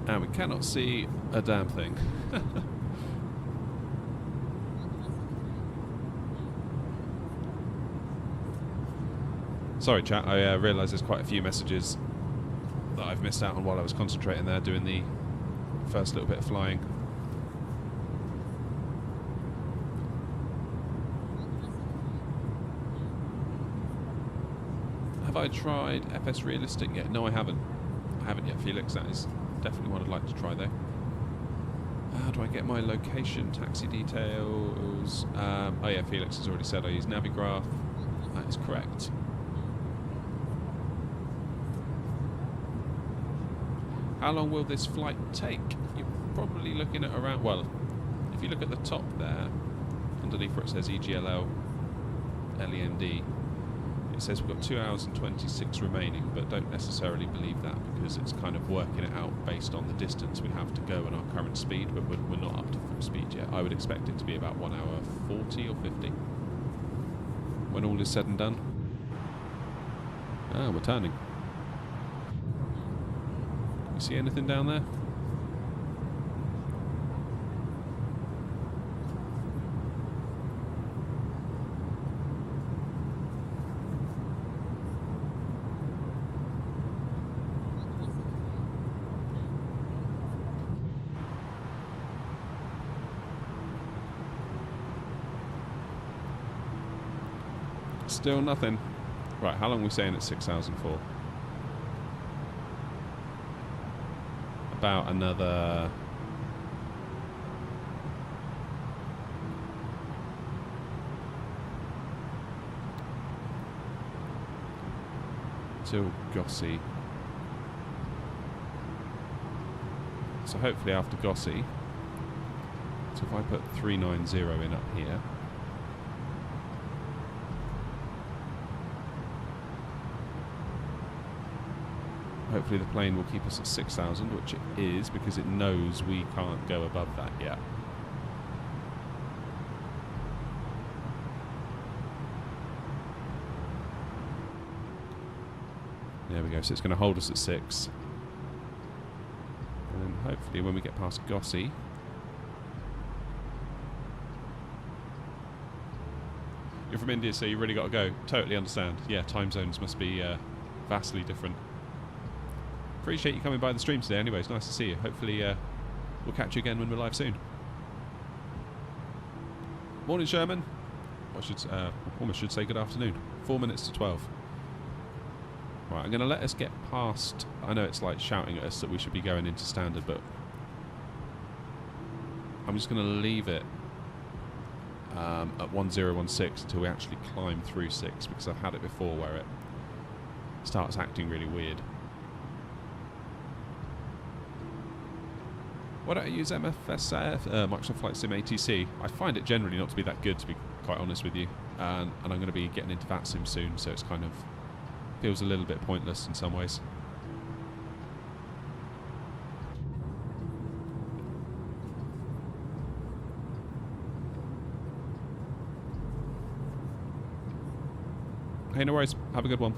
And we cannot see a damn thing. Sorry chat, I realise there's quite a few messages that I've missed out on while I was concentrating there doing the first little bit of flying. Have I tried FS Realistic yet? No, I haven't. I haven't yet, Felix. That is definitely one I'd like to try though. How do I get my location? Taxi details. Oh yeah, Felix has already said I use Navigraph. That is correct. How long will this flight take? You're probably looking at around, well, if you look at the top there, underneath where it says EGLL, LEMD, it says we've got 2 hours and 26 remaining, but don't necessarily believe that because it's kind of working it out based on the distance we have to go and our current speed, but we're not up to full speed yet. I would expect it to be about 1 hour 40 or 50 when all is said and done. Ah, we're turning. See anything down there? Still nothing. Right, how long are we saying it's 6,000 for? About another till Gossi. So hopefully after Gossi, so if I put 390 in up here, hopefully the plane will keep us at 6,000, which it is because it knows we can't go above that yet. There we go, so it's going to hold us at 6. And then hopefully when we get past Gossi, you're from India, so you really got to go. Totally understand. Yeah, time zones must be vastly different. Appreciate you coming by the stream today anyway, it's nice to see you. Hopefully we'll catch you again when we're live soon. Morning Sherman. I should almost should say good afternoon. 4 minutes to 12. Right, I'm going to let us get past, I know it's like shouting at us that we should be going into standard, but I'm just going to leave it at 1016 until we actually climb through 6, because I've had it before where it starts acting really weird. Why don't I use MFS, Microsoft Flight Sim ATC? I find it generally not to be that good, to be quite honest with you. And I'm going to be getting into VATSIM soon, so it's kind of feels a little bit pointless in some ways. Hey, no worries. Have a good one.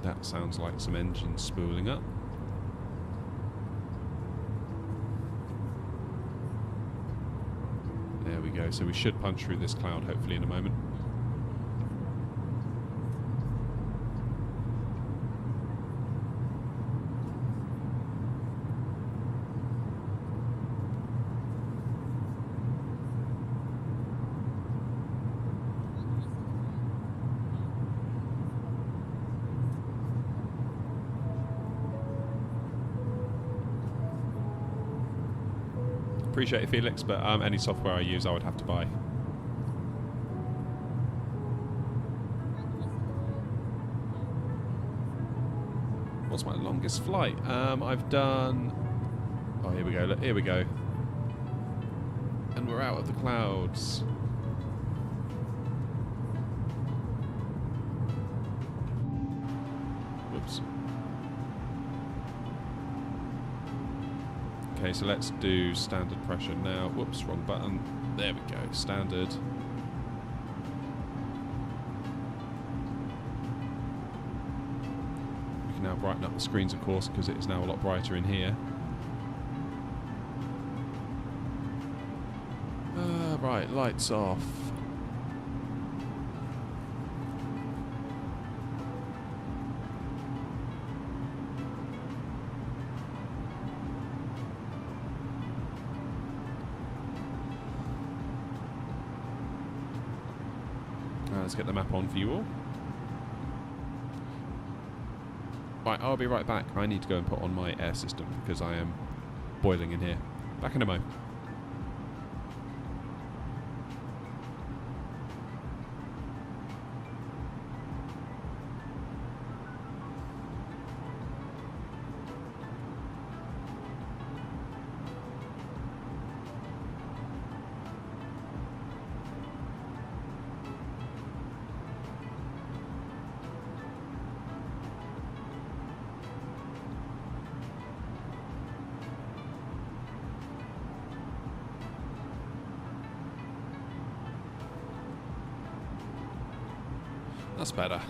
That sounds like some engines spooling up. There we go. So we should punch through this cloud hopefully in a moment. Appreciate it, Felix, but any software I use I would have to buy. What's my longest flight? I've done... Oh, here we go. Look, here we go. And we're out of the clouds. Whoops. Okay, so let's do standard pressure now. Whoops, wrong button. There we go, standard. We can now brighten up the screens, of course, because it is now a lot brighter in here. Right, lights off. Let's get the map on for you all. Right, I'll be right back. I need to go and put on my air system because I am boiling in here. Back in a mo. That's better.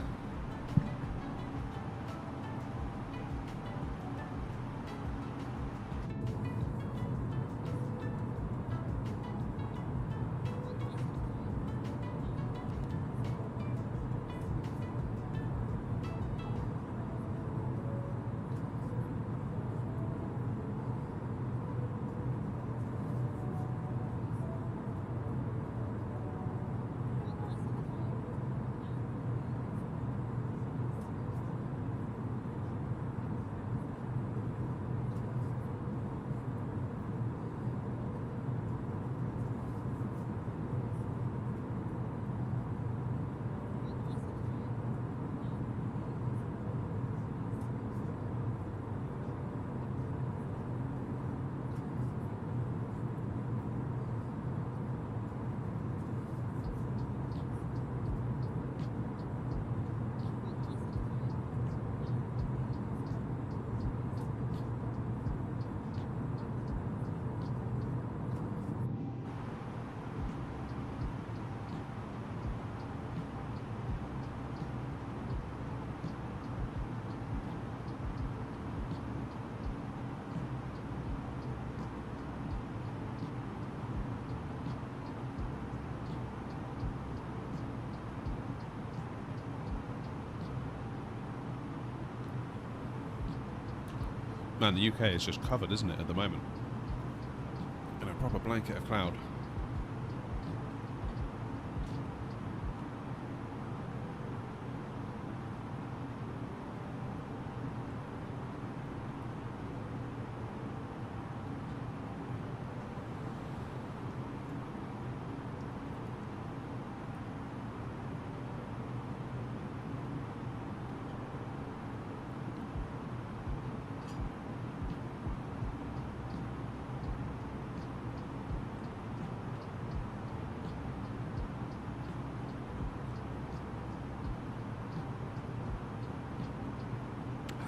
Man, the UK is just covered, isn't it, at the moment? In a proper blanket of cloud.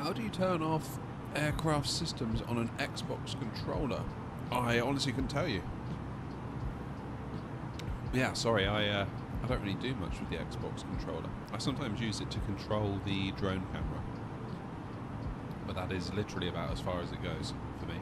How do you turn off aircraft systems on an Xbox controller? I honestly couldn't tell you. Yeah, sorry, I don't really do much with the Xbox controller. I sometimes use it to control the drone camera. But that is literally about as far as it goes for me.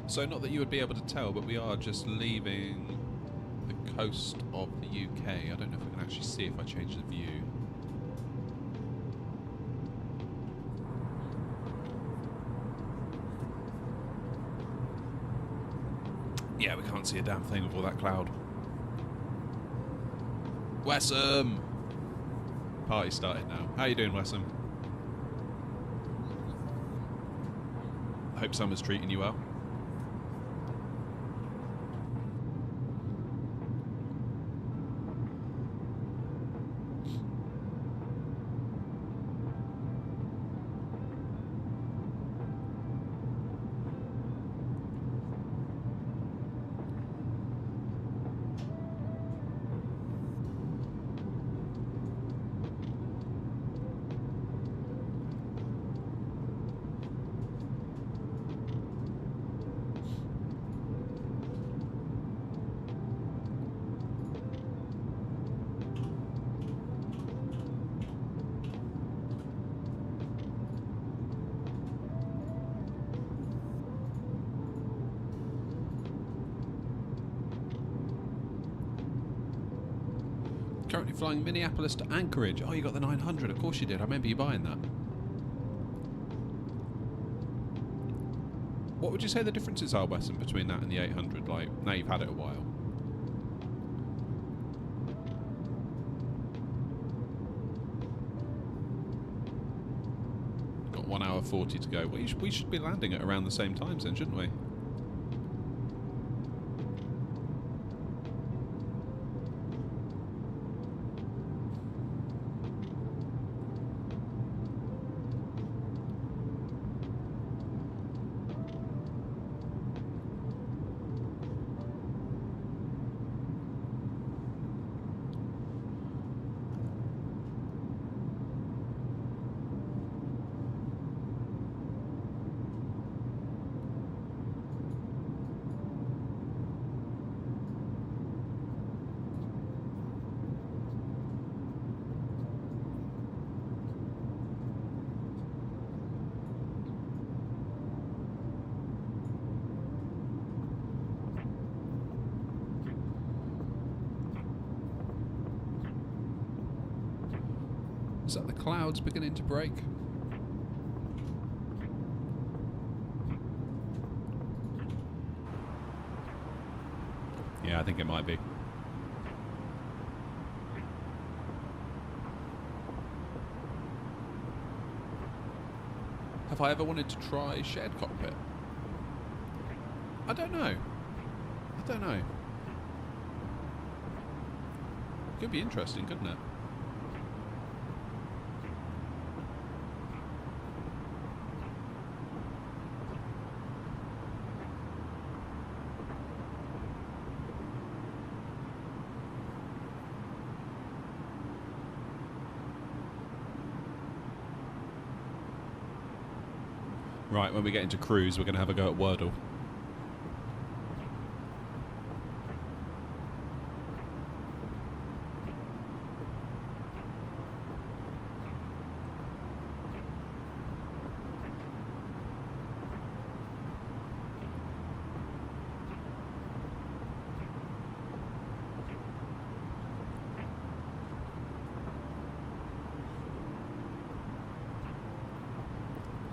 So not that you would be able to tell, but we are just leaving the coast of the UK. I don't know if we can actually see if I change the view. Yeah, we can't see a damn thing with all that cloud. Wessam! Party started now. How you doing, Wessam? Hope summer's treating you well. Currently flying Minneapolis to Anchorage. Oh, you got the 900. Of course you did. I remember you buying that. What would you say the differences are, Wesson, between that and the 800? Like, now you've had it a while. Got 1 hour 40 to go. We should be landing at around the same times then, shouldn't we? Is that the clouds beginning to break? Yeah, I think it might be. Have I ever wanted to try shared cockpit? I don't know. I don't know. Could be interesting, couldn't it? Right, when we get into cruise, we're going to have a go at Wordle.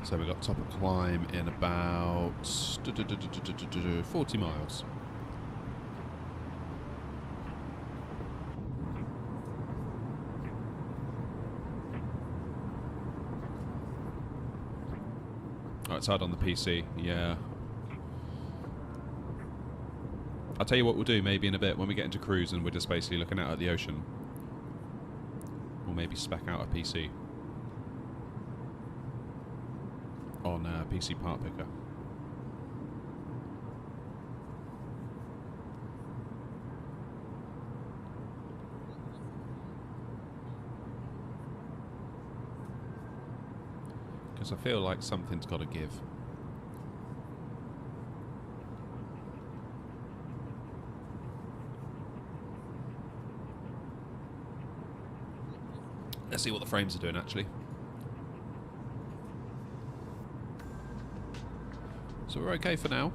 So we've got top of climb in about 40 miles. Oh, it's hard on the PC, yeah. I'll tell you what we'll do maybe in a bit when we get into cruise and we're just basically looking out at the ocean. We'll maybe spec out a PC. On a PC part picker. Because I feel like something's got to give. Let's see what the frames are doing actually. So we're okay for now.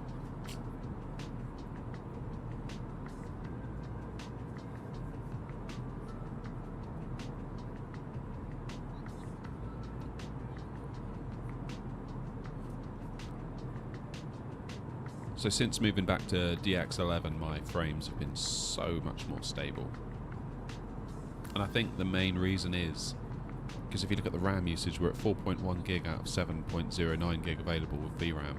So since moving back to DX11, my frames have been so much more stable. And I think the main reason is because if you look at the RAM usage, we're at 4.1 gig out of 7.09 gig available with VRAM.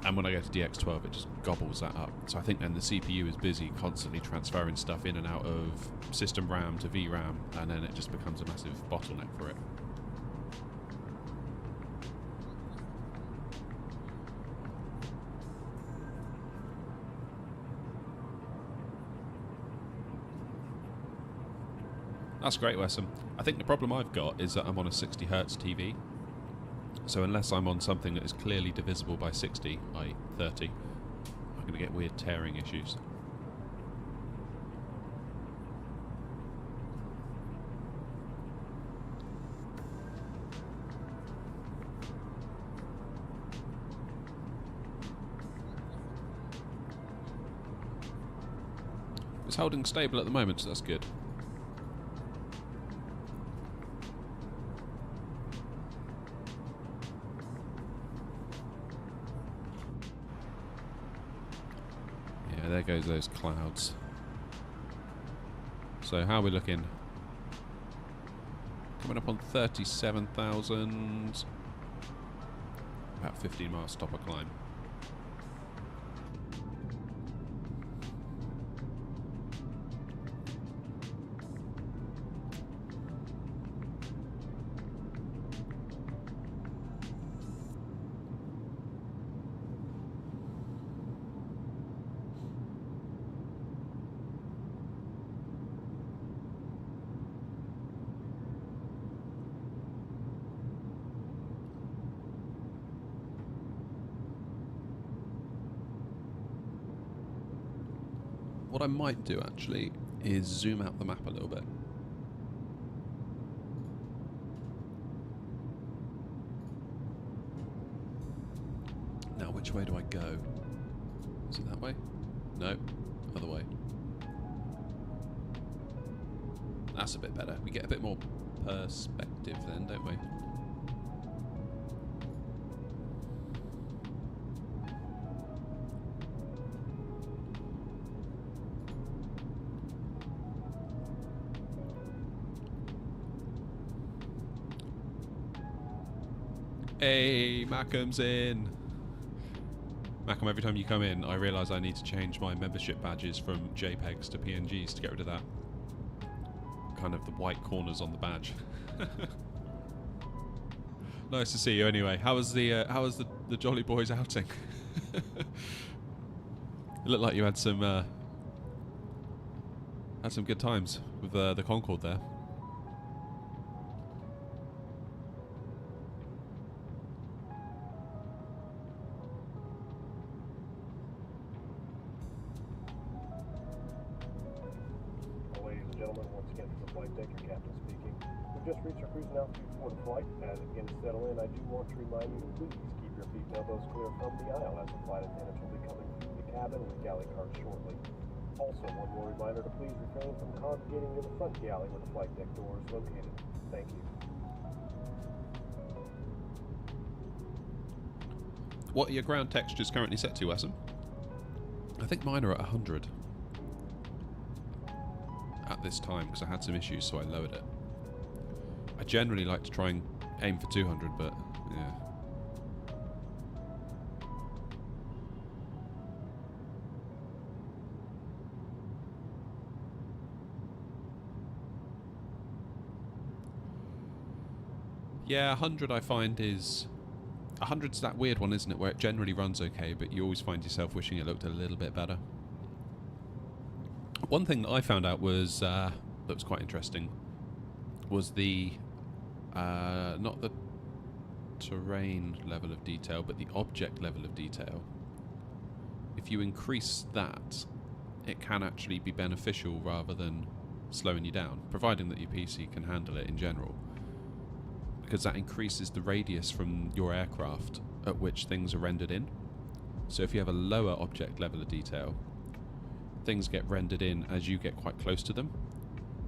And when I go to DX12, it just gobbles that up. So I think then the CPU is busy constantly transferring stuff in and out of system RAM to VRAM, and then it just becomes a massive bottleneck for it. That's great, Wesson. I think the problem I've got is that I'm on a 60 Hz TV. So unless I'm on something that is clearly divisible by 60, i.e. 30, I'm going to get weird tearing issues. It's holding stable at the moment, so that's good. There goes those clouds. So how are we looking? Coming up on 37,000. About 15 miles stop a climb. What I might do actually is zoom out the map a little bit. Now, which way do I go? Is it that way? No, other way. That's a bit better. We get a bit more perspective then, don't we? Hey, Mackham's in. Mackham, every time you come in, I realise I need to change my membership badges from JPEGs to PNGs to get rid of that. Kind of the white corners on the badge. Nice to see you anyway. How was the Jolly Boys outing? It looked like you had some good times with the Concorde there. Just reached our cruising altitude for the flight. As it begins to settle in, I do want to remind you to please keep your feet and elbows clear from the aisle as the flight attendants will be coming through the cabin with galley cards shortly. Also, one more reminder to please refrain from congregating near the front galley where the flight deck door is located. Thank you. What are your ground textures currently set to, Wesson? I think mine are at 100 at this time because I had some issues, so I lowered it. I generally like to try and aim for 200, but yeah. Yeah, 100 I find is... 100's that weird one, isn't it, where it generally runs okay, but you always find yourself wishing it looked a little bit better. One thing that I found out was, that was quite interesting, was the, not the terrain level of detail, but the object level of detail. If you increase that, it can actually be beneficial rather than slowing you down, providing that your PC can handle it in general. Because that increases the radius from your aircraft at which things are rendered in. So if you have a lower object level of detail, things get rendered in as you get quite close to them,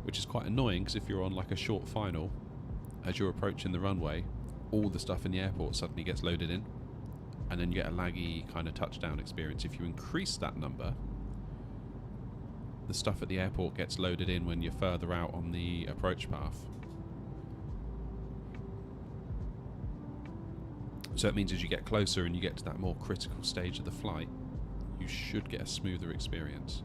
which is quite annoying because if you're on like a short final, as you're approaching the runway, all the stuff in the airport suddenly gets loaded in, and then you get a laggy kind of touchdown experience. If you increase that number, the stuff at the airport gets loaded in when you're further out on the approach path. So it means as you get closer and you get to that more critical stage of the flight, you should get a smoother experience.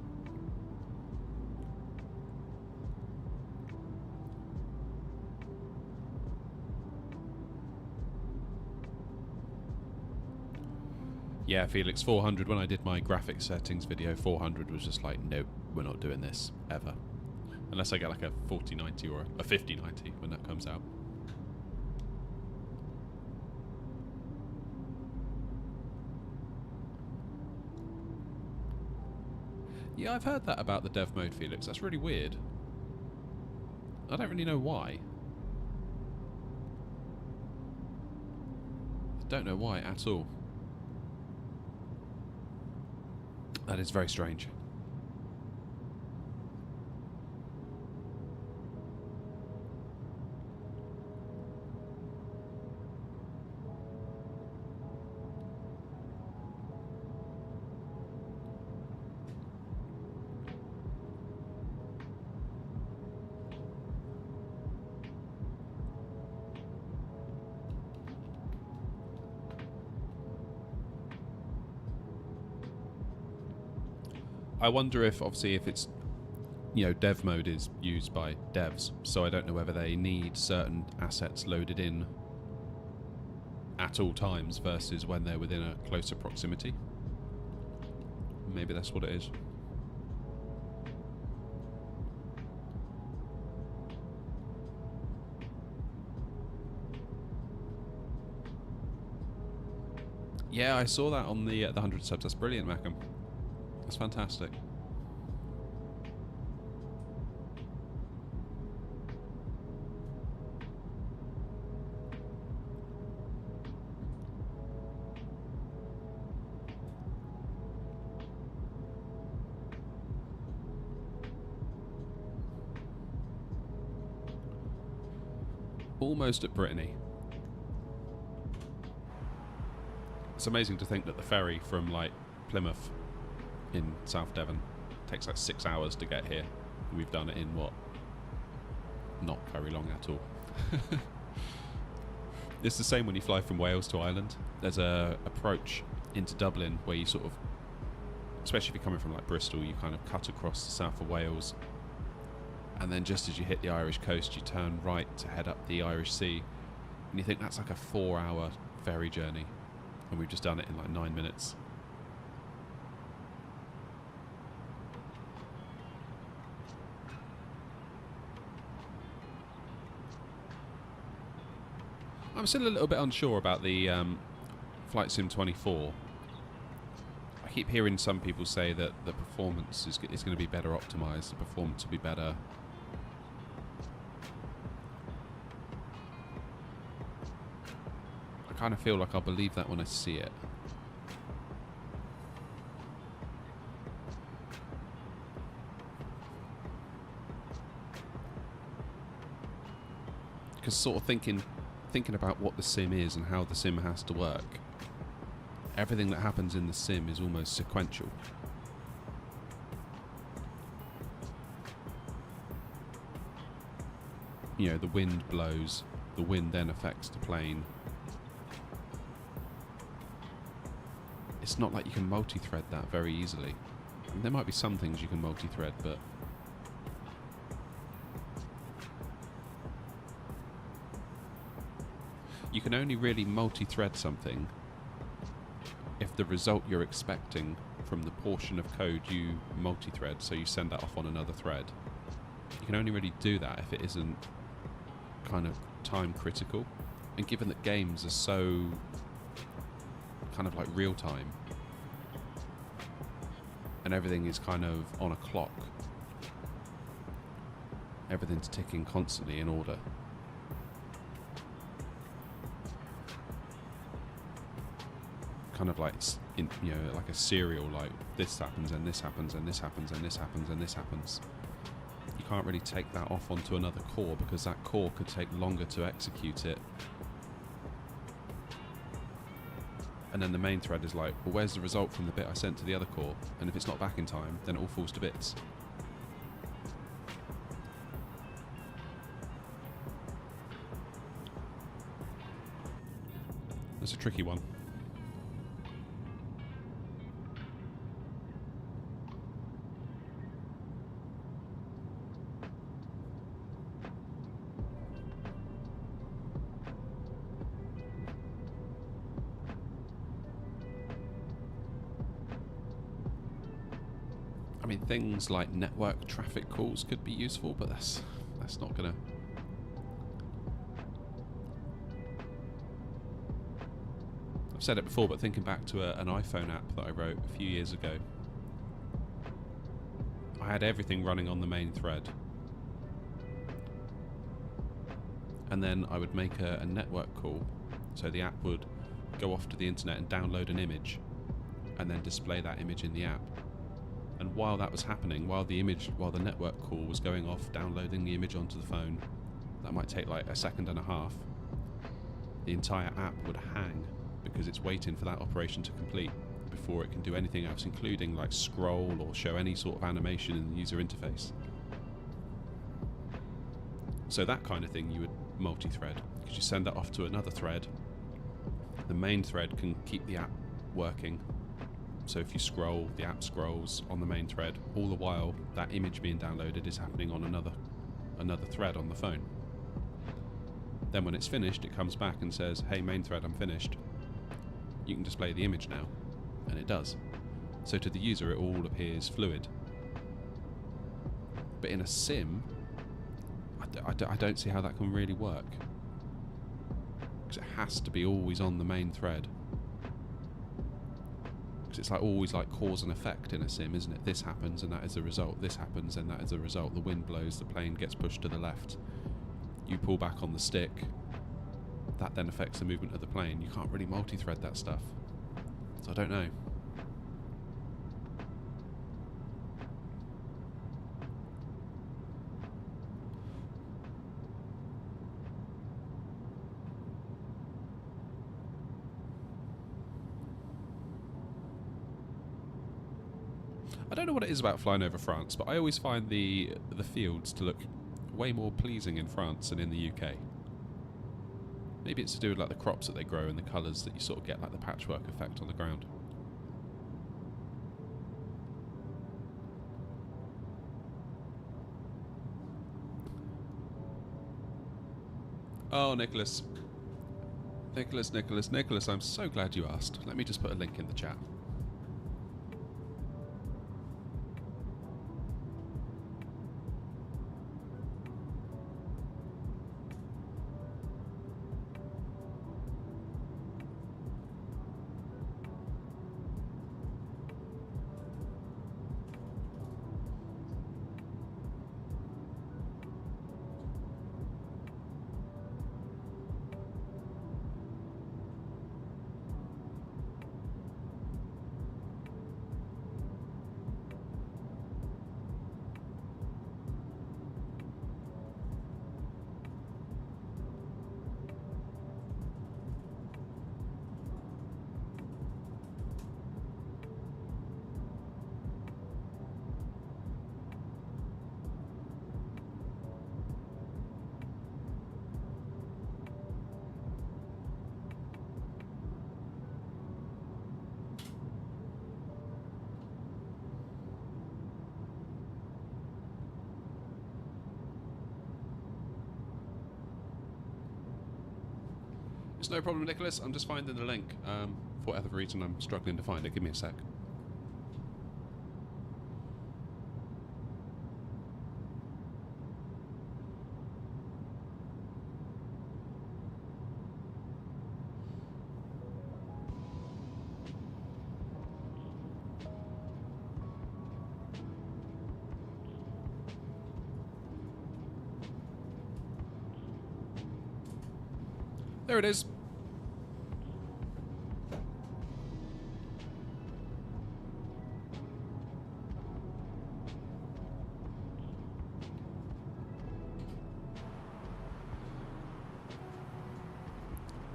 Yeah, Felix, 400, when I did my graphics settings video, 400 was just like, nope, we're not doing this, ever. Unless I get like a 4090 or a 5090 when that comes out. Yeah, I've heard that about the dev mode, Felix. That's really weird. I don't really know why. I don't know why at all. That is very strange. I wonder if, obviously, if it's, you know, dev mode is used by devs, so I don't know whether they need certain assets loaded in at all times versus when they're within a closer proximity. Maybe that's what it is. Yeah, I saw that on the 100 subs. That's brilliant, Macam. That's fantastic. Almost at Brittany. It's amazing to think that the ferry from like Plymouth in South Devon takes like 6 hours to get here. We've done it in what? Not very long at all. It's the same when you fly from Wales to Ireland. There's a approach into Dublin where you sort of, especially if you're coming from like Bristol, you kind of cut across the south of Wales, and then just as you hit the Irish coast, you turn right to head up the Irish Sea, and you think that's like a 4-hour ferry journey, and we've just done it in like 9 minutes. I'm still a little bit unsure about the Flight Sim 24. I keep hearing some people say that the performance is going to be better optimized, the performance will be better. I kind of feel like I'll believe that when I see it. Because sort of thinking about what the sim is and how the sim has to work, everything that happens in the sim is almost sequential. You know, the wind blows, the wind then affects the plane. It's not like you can multi-thread that very easily. I mean, there might be some things you can multi-thread, but you can only really multi-thread something if the result you're expecting from the portion of code you multi-thread, so you send that off on another thread, you can only really do that if it isn't kind of time critical. And given that games are so kind of like real time and everything is kind of on a clock, everything's ticking constantly in order, kind of like in, you know, like a serial, like this happens and this happens and this happens and this happens and this happens. You can't really take that off onto another core because that core could take longer to execute it. And then the main thread is like, well, where's the result from the bit I sent to the other core? And if it's not back in time, then it all falls to bits. That's a tricky one. I mean, things like network traffic calls could be useful, but that's not gonna. I've said it before, but thinking back to an iPhone app that I wrote a few years ago, I had everything running on the main thread, and then I would make a network call, so the app would go off to the internet and download an image, and then display that image in the app. And while that was happening, while the network call was going off, downloading the image onto the phone, that might take like a second and a half, the entire app would hang because it's waiting for that operation to complete before it can do anything else, including like scroll or show any sort of animation in the user interface. So that kind of thing you would multi-thread, because you send that off to another thread. The main thread can keep the app working. So if you scroll, the app scrolls on the main thread. All the while, that image being downloaded is happening on another thread on the phone. Then when it's finished, it comes back and says, hey, main thread, I'm finished. You can display the image now. And it does. So to the user, it all appears fluid. But in a sim, I don't see how that can really work. Because it has to be always on the main thread. It's like always like cause and effect in a sim, isn't it? This happens and that is the result. This happens and that is the result. The wind blows, the plane gets pushed to the left. You pull back on the stick. That then affects the movement of the plane. You can't really multi-thread that stuff. So I don't know. I don't know what it is about flying over France, but I always find the fields to look way more pleasing in France than in the UK. Maybe it's to do with like the crops that they grow and the colours that you sort of get like the patchwork effect on the ground. Oh, Nicholas, I'm so glad you asked. Let me just put a link in the chat. no problem, Nicholas. I'm just finding the link. For whatever reason, I'm struggling to find it. Give me a sec. There it is.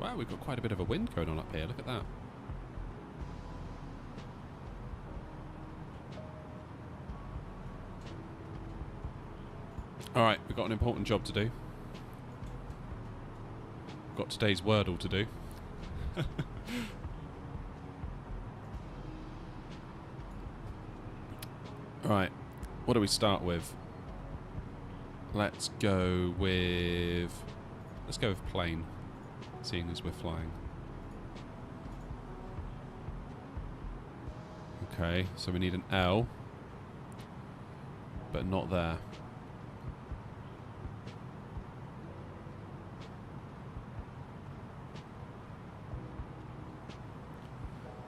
Wow, we've got quite a bit of a wind going on up here. Look at that. Alright, we've got an important job to do. Got today's Wordle to do. Alright, what do we start with? Let's go with plane, seeing as we're flying. Okay, so we need an L, but not there.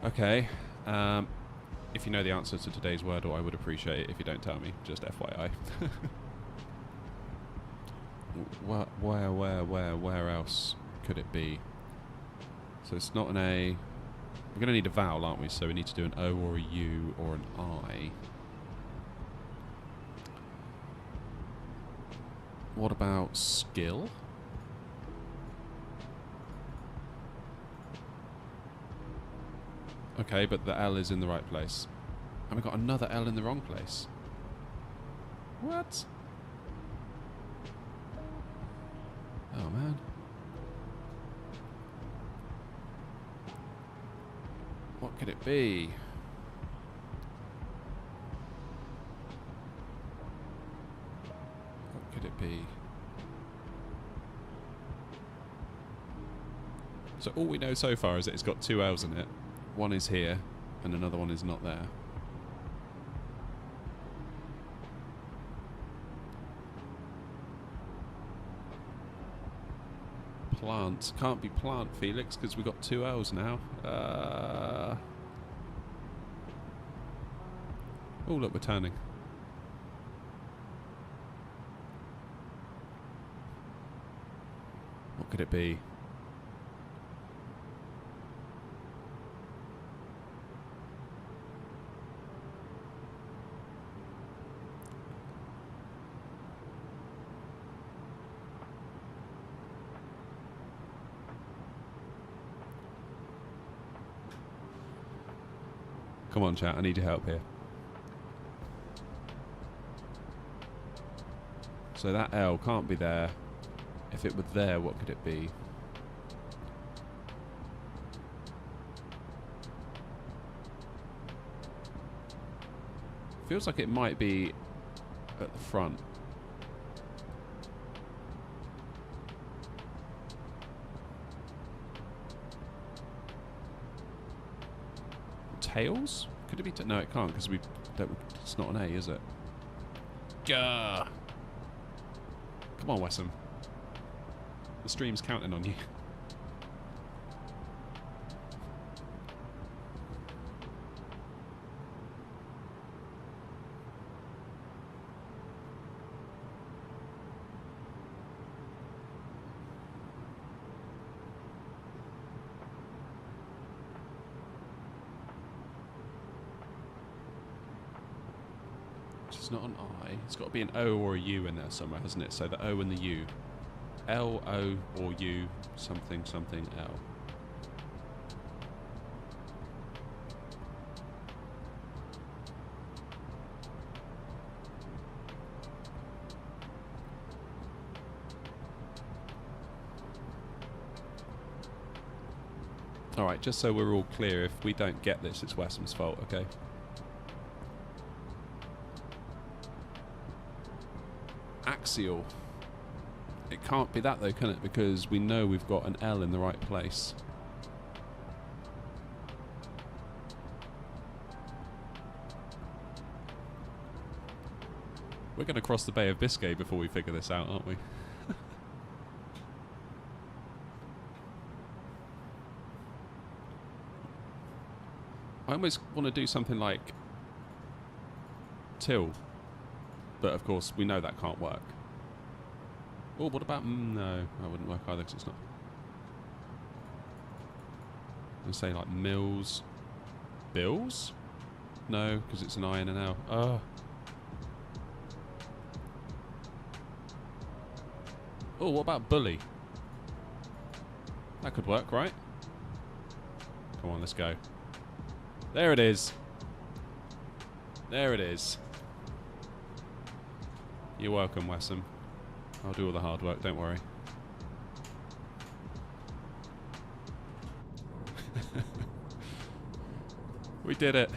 Okay, if you know the answer to today's Wordle, I would appreciate it. If you don't tell me, just FYI. Where else could it be? So it's not an A. We're going to need a vowel, aren't we? So we need to do an O or a U or an I. What about skill? Okay, but the L is in the right place. And we got another L in the wrong place. What? Oh, man. What could it be? What could it be? So all we know so far is that it's got two L's in it. One is here, and another one is not there. Plant. Can't be plant, Felix, because we've got two L's now. Oh, look, we're turning. What could it be? Come on, chat, I need your help here. So that L can't be there. If it were there, what could it be? Feels like it might be at the front. Tails? Could it be? No, it can't because it's not an A, is it? Gah! Come on, Wessam. The stream's counting on you. It's not an I. It's got to be an O or a U in there somewhere, hasn't it? So the O and the U. L, O, or U, something, something, L. Alright, just so we're all clear, if we don't get this, it's Wessam's fault, okay? Axial. It can't be that though, can it? Because we know we've got an L in the right place. We're going to cross the Bay of Biscay before we figure this out, aren't we? I almost want to do something like Till, but of course we know that can't work. Oh, what about... no, that wouldn't work either because it's not... I'm going to say like Mills... Bills? No, because it's an I and an L. Oh. Oh, what about Bully? That could work, right? Come on, let's go. There it is. There it is. You're welcome, Wessam. I'll do all the hard work, don't worry. We did it.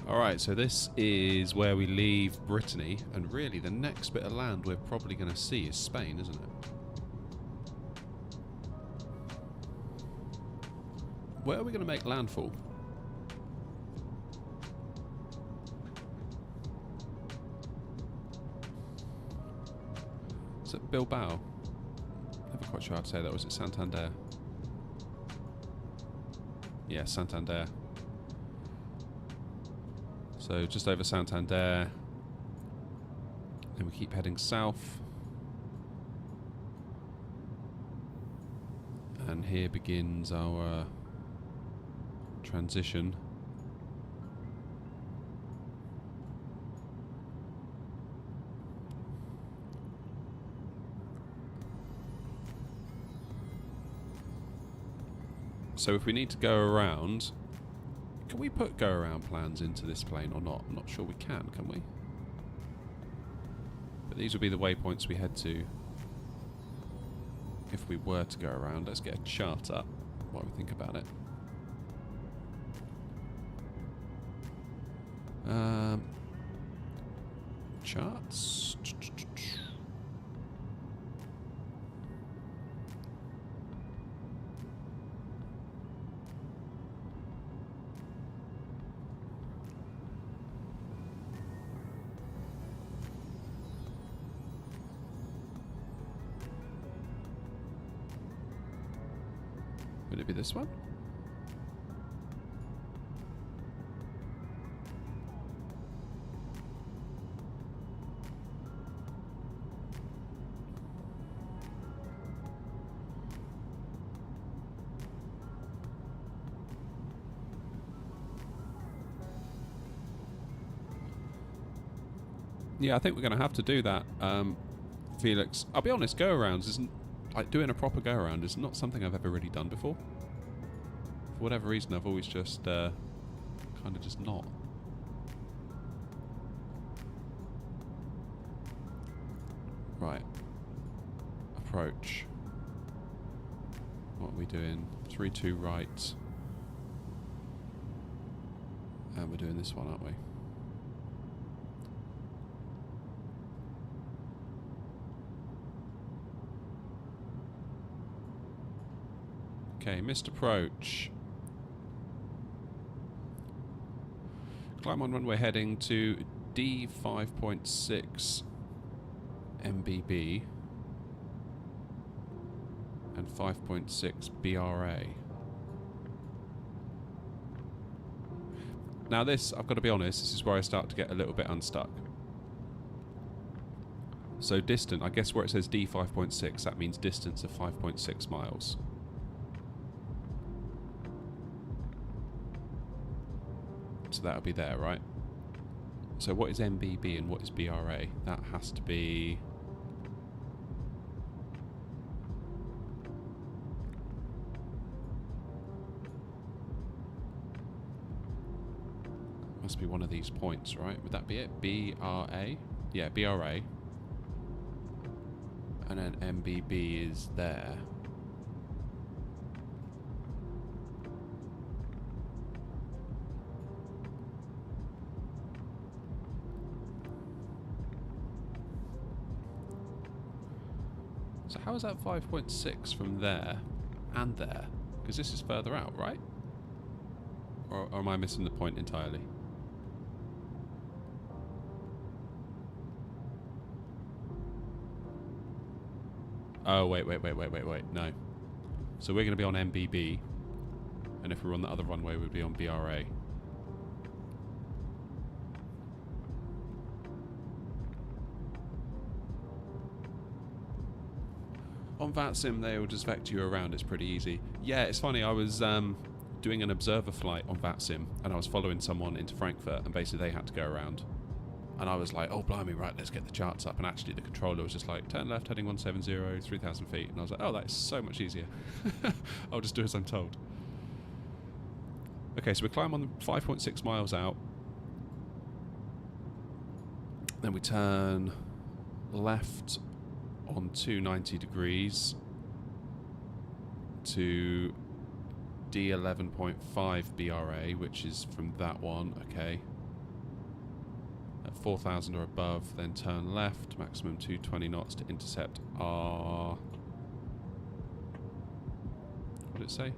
Alright, so this is where we leave Brittany, and really the next bit of land we're probably going to see is Spain, isn't it? Where are we going to make landfall? Is it Bilbao? Never quite sure how to say that. Was it Santander? Yeah, Santander. So just over Santander, then we keep heading south, and here begins our transition. So if we need to go around, can we put go-around plans into this plane or not? I'm not sure we can we? But these will be the waypoints we head to if we were to go around. Let's get a chart up while we think about it. Charts. Would it be this one? Yeah, I think we're going to have to do that, Felix. I'll be honest, go-arounds isn't... like, doing a proper go-around is not something I've ever really done before. For whatever reason, I've always just kind of just not. Right. Approach. What are we doing? 3-2 right. And we're doing this one, aren't we? Okay, missed approach. Climb on runway heading to D5.6 MBB and 5.6 BRA. Now this, I've got to be honest, this is where I start to get a little bit unstuck. So distant, I guess where it says D5.6, that means distance of 5.6 miles. that'll be there, right? So what is MBB and what is BRA? That has to be... must be one of these points, right? Would that be it? BRA? Yeah, BRA. And then MBB is there. So how is that 5.6 from there and there? Because this is further out, right? Or am I missing the point entirely? Oh, wait, no. So we're going to be on MBB, and if we're on the other runway, we'd be on BRA. On VATSIM, they will just vector you around. It's pretty easy. Yeah, it's funny. I was doing an observer flight on VATSIM, and I was following someone into Frankfurt, and basically they had to go around. And I was like, oh, blimey, right, let's get the charts up. And actually the controller was just like, turn left, heading 170, 3,000 feet. And I was like, oh, that is so much easier. I'll just do as I'm told. Okay, so we climb on 5.6 miles out. Then we turn left on 290 degrees to D11.5 BRA, which is from that one, okay. At 4,000 or above, then turn left, maximum 220 knots to intercept R... what did it say?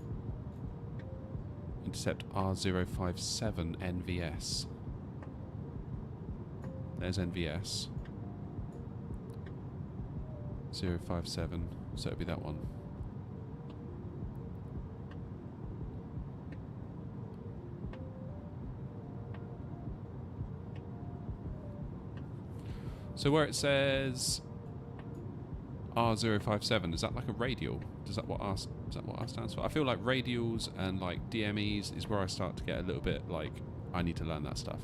Intercept R057 NVS. There's NVS. 057, so it'll be that one. So where it says R057, is that like a radial? Is that what R stands for? I feel like radials and like DMEs is where I start to get a little bit like, I need to learn that stuff.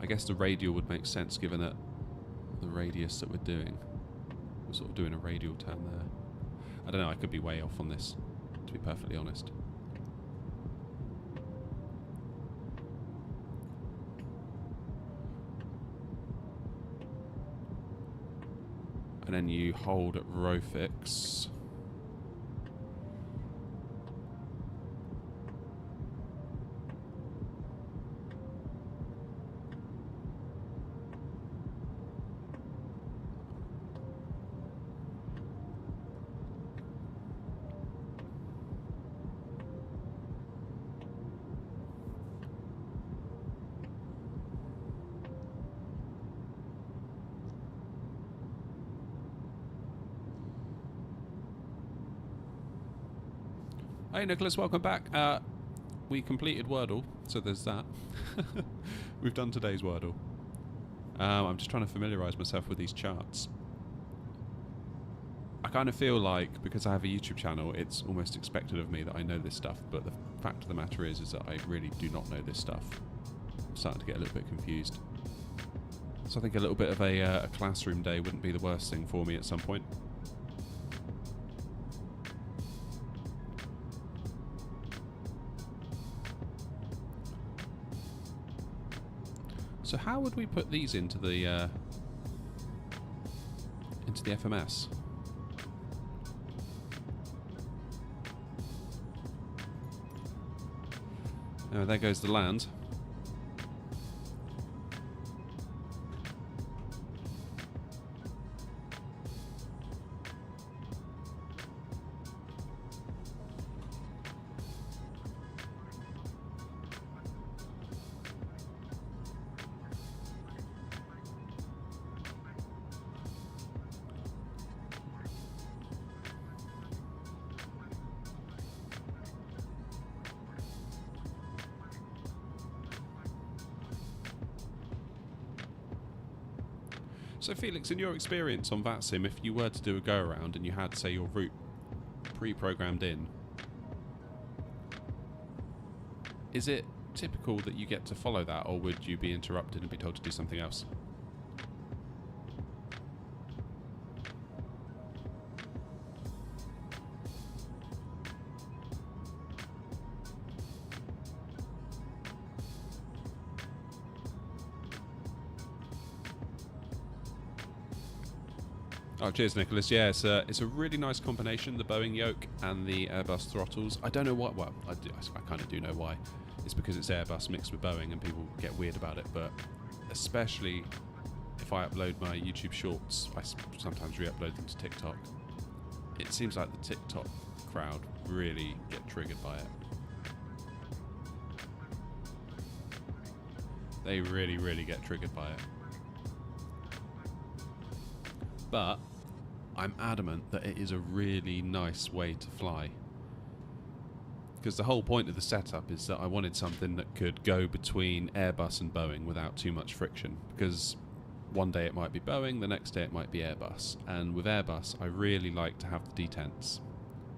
I guess the radial would make sense given that the radius that we're doing. We're sort of doing a radial turn there. I don't know, I could be way off on this, to be perfectly honest. And then you hold at row fix. Hey Nicholas, welcome back. We completed Wordle, so there's that. We've done today's Wordle. I'm just trying to familiarise myself with these charts. I kind of feel like, because I have a YouTube channel, it's almost expected of me that I know this stuff, but the fact of the matter is that I really do not know this stuff. I'm starting to get a little bit confused. So I think a little bit of a classroom day wouldn't be the worst thing for me at some point. So how would we put these into the FMS? Oh, there goes the land. So Felix, in your experience on VATSIM, if you were to do a go-around and you had, say, your route pre-programmed in, Is it typical that you get to follow that, or would you be interrupted and be told to do something else? Oh, cheers, Nicholas. Yeah, it's a really nice combination, the Boeing yoke and the Airbus throttles. I don't know what. Well, I kind of do know why. It's because it's Airbus mixed with Boeing, and people get weird about it. But especially if I upload my YouTube shorts, I sometimes re-upload them to TikTok. It seems like the TikTok crowd really get triggered by it. They really, really get triggered by it. But I'm adamant that it is a really nice way to fly. Because the whole point of the setup is that I wanted something that could go between Airbus and Boeing without too much friction. Because one day it might be Boeing, the next day it might be Airbus. And with Airbus, I really like to have the detents.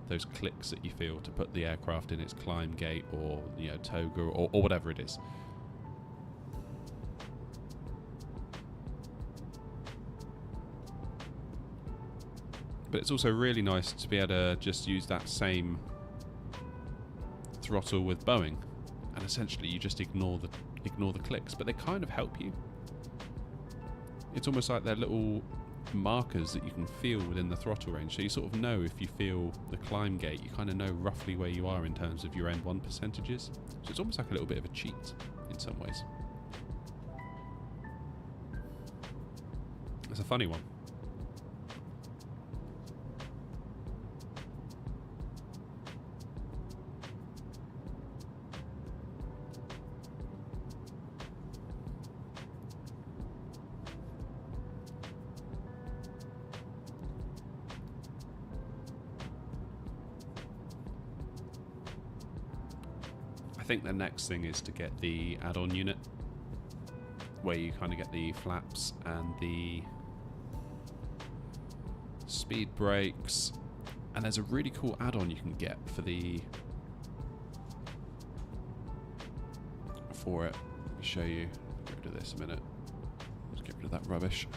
Those clicks that you feel to put the aircraft in its climb gate or, you know, toga or whatever it is. But it's also really nice to be able to just use that same throttle with Boeing, and essentially you just ignore the clicks, but they kind of help you. It's almost like they're little markers that you can feel within the throttle range, so you sort of know if you feel the climb gate, you kind of know roughly where you are in terms of your N1 percentages. So it's almost like a little bit of a cheat in some ways. It's a funny one. I think the next thing is to get the add-on unit, where you kind of get the flaps and the speed brakes, and there's a really cool add-on you can get for it. Let me show you. Get rid of this a minute. Let's get rid of that rubbish.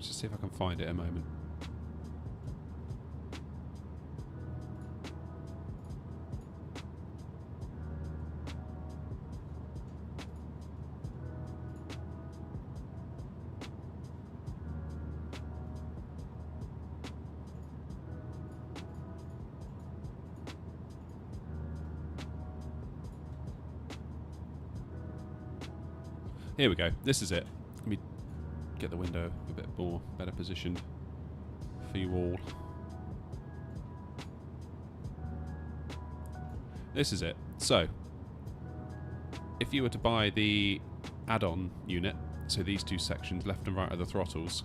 Just see if I can find it a moment. Here we go. This is it. Let me get the window a bit more better positioned for you all. This is it. So, if you were to buy the add-on unit, so these two sections, left and right of the throttles,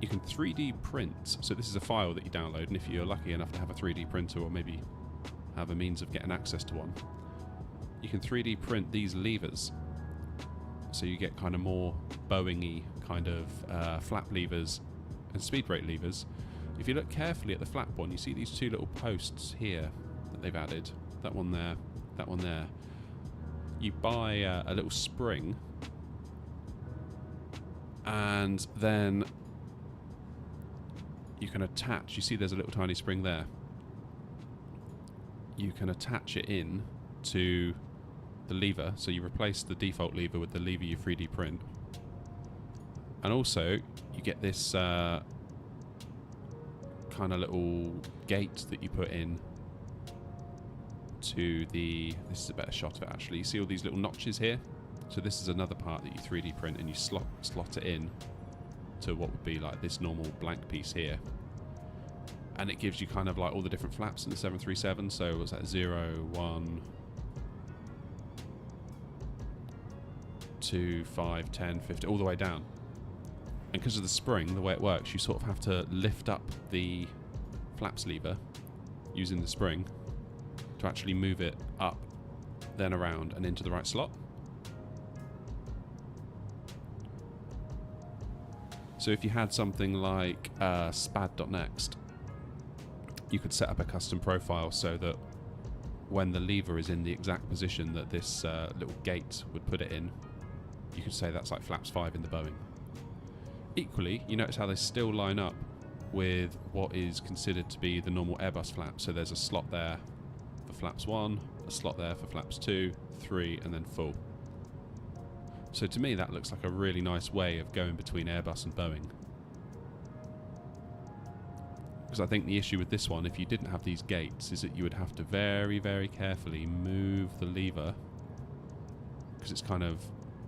you can 3D print. So this is a file that you download, and if you're lucky enough to have a 3D printer or maybe have a means of getting access to one, you can 3D print these levers. So you get kind of more Boeing-y kind of flap levers and speed brake levers. If you look carefully at the flap one, you see these two little posts here that they've added. That one there, that one there. You buy a little spring, and then you can attach, you see there's a little tiny spring there. You can attach it in to the lever, so you replace the default lever with the lever you 3D print. And also, you get this kind of little gate that you put in to the... This is a better shot of it, actually. You see all these little notches here? So this is another part that you 3D print, and you slot it in to what would be like this normal blank piece here. And it gives you kind of like all the different flaps in the 737. So was that 0, 1, 2, 5, 10, 50, all the way down. And because of the spring, the way it works, you sort of have to lift up the flaps lever using the spring to actually move it up, then around and into the right slot. So if you had something like spad.next, you could set up a custom profile so that when the lever is in the exact position that this little gate would put it in, you could say that's like flaps 5 in the Boeing. Equally, you notice how they still line up with what is considered to be the normal Airbus flap. So there's a slot there for flaps 1, a slot there for flaps 2, 3, and then full. So to me that looks like a really nice way of going between Airbus and Boeing. Because I think the issue with this one, if you didn't have these gates, is that you would have to very, very carefully move the lever, because it's kind of,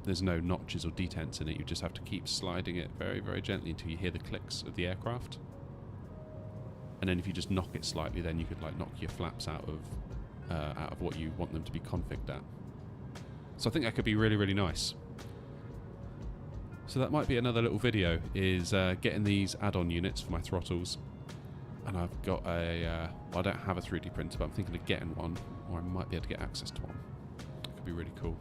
there's no notches or detents in it. You just have to keep sliding it very, very gently until you hear the clicks of the aircraft. And then if you just knock it slightly, then you could like knock your flaps out of what you want them to be configured at. So I think that could be really, really nice. So that might be another little video, is getting these add-on units for my throttles. And I've got a, well, I don't have a 3D printer, but I'm thinking of getting one, or I might be able to get access to one. It could be really cool.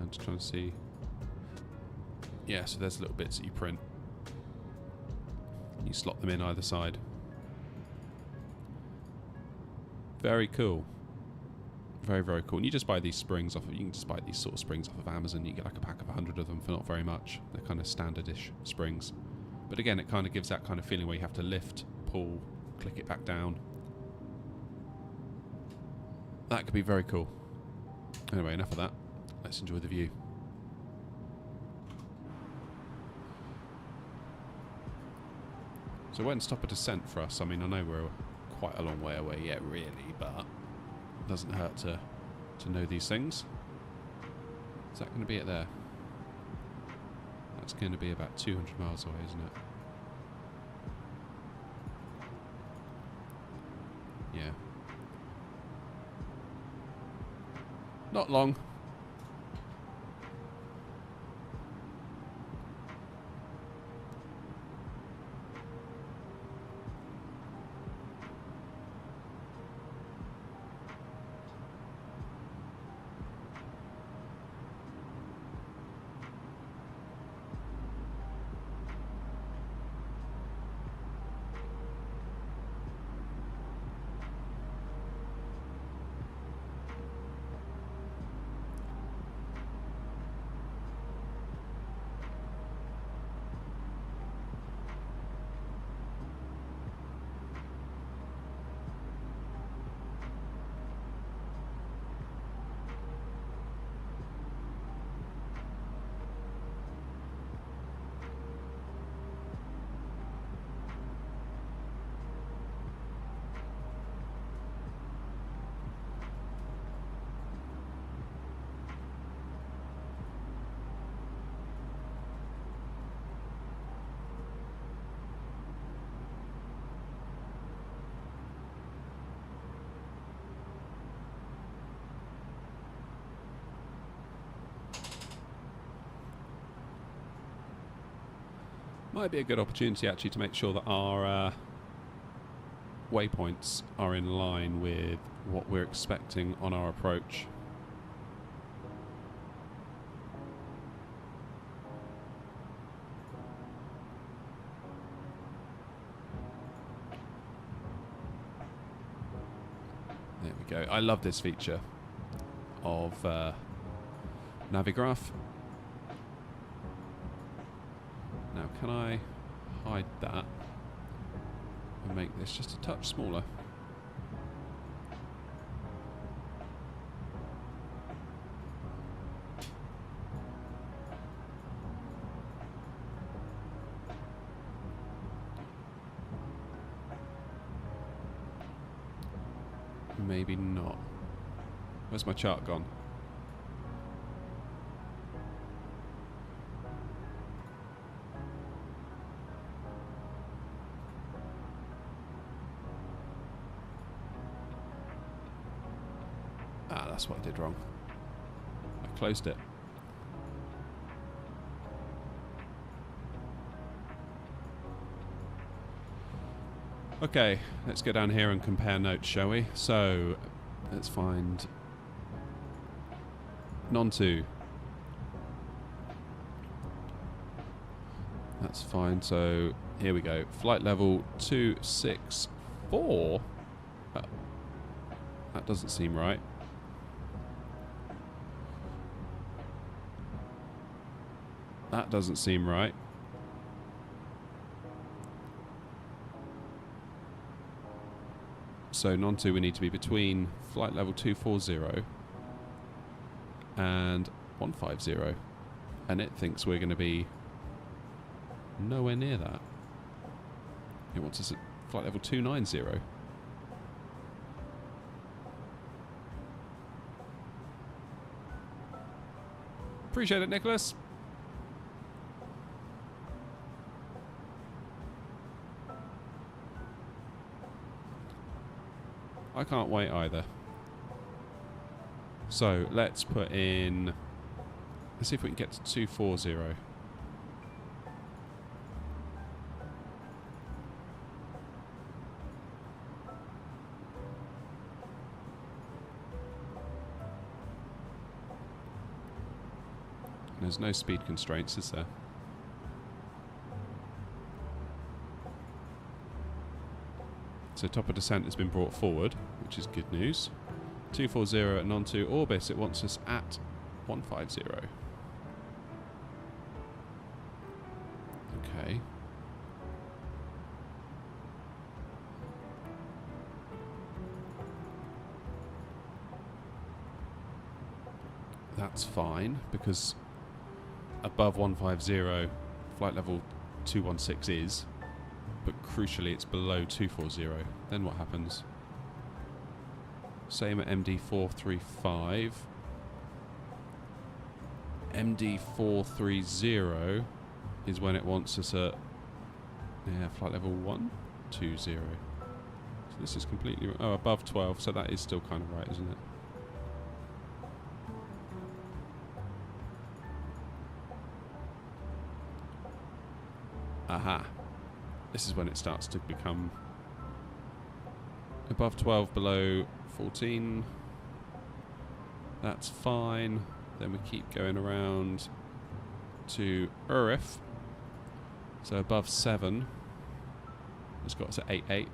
Just trying to see. Yeah, so there's little bits that you print. You slot them in either side. Very cool. Very, very cool. And you just buy these springs off of, you can just buy these sort of springs off of Amazon. You get like a pack of 100 of them for not very much. They're kind of standardish springs. But again, it kind of gives that kind of feeling where you have to lift, pull, click it back down. That could be very cool. Anyway, enough of that. Let's enjoy the view. So it won't stop a descent for us. I mean, I know we're quite a long way away yet, really, but it doesn't hurt to know these things. Is that going to be it there? That's going to be about 200 miles away, isn't it? Yeah. Not long. Might be a good opportunity actually to make sure that our waypoints are in line with what we're expecting on our approach. There we go. I love this feature of Navigraph. Now, can I hide that and make this just a touch smaller? maybe not. Where's my chart gone? Ah, that's what I did wrong. I closed it. Okay, let's go down here and compare notes, shall we? So, let's find non-2. That's fine. So, here we go. Flight level 264. That doesn't seem right. That doesn't seem right. So non-2, we need to be between flight level 240 and 150. And it thinks we're going to be nowhere near that. It wants us at flight level 290. Appreciate it, Nicholas. I can't wait either. So let's put in. Let's see if we can get to 240. There's no speed constraints, is there? So top of descent has been brought forward, which is good news. 240 at non-2 orbit, it wants us at 150. Okay. That's fine, because above 150, flight level 216 is. But crucially it's below 240. Then what happens? Same at MD435. MD430 is when it wants us at flight level 120. So this is completely above 12, so that is still kind of right, isn't it? Aha. This is when it starts to become above 12, below 14. That's fine. Then we keep going around to Urif. So above 7. It's got us at 8.8.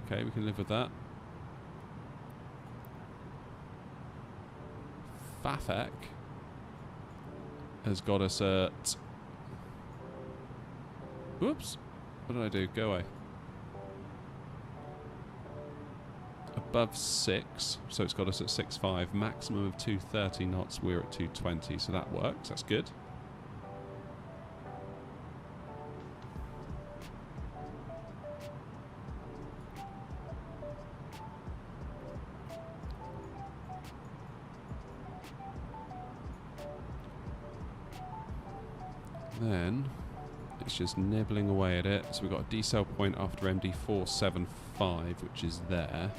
Okay, we can live with that. Fafek has got us at... Whoops. What did I do? Go away. Above 6. So it's got us at 6.5. Maximum of 230 knots. We're at 220. So that works. That's good. Then... it's just nibbling away at it. So we've got a decel point after MD475, which is there.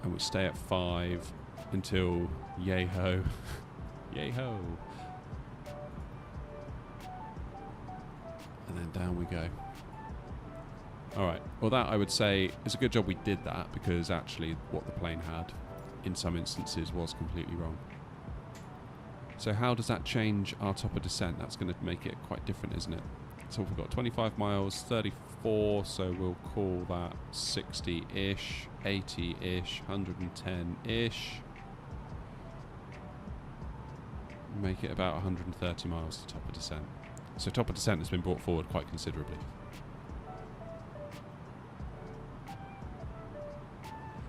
And we stay at 5 until yay-ho. Yay-ho. And then down we go. Alright, well that I would say is a good job we did that, because actually what the plane had in some instances was completely wrong. So how does that change our top of descent? That's going to make it quite different, isn't it? So we've got 25 miles, 34, so we'll call that 60-ish, 80-ish, 110-ish. Make it about 130 miles to top of descent. So top of descent has been brought forward quite considerably.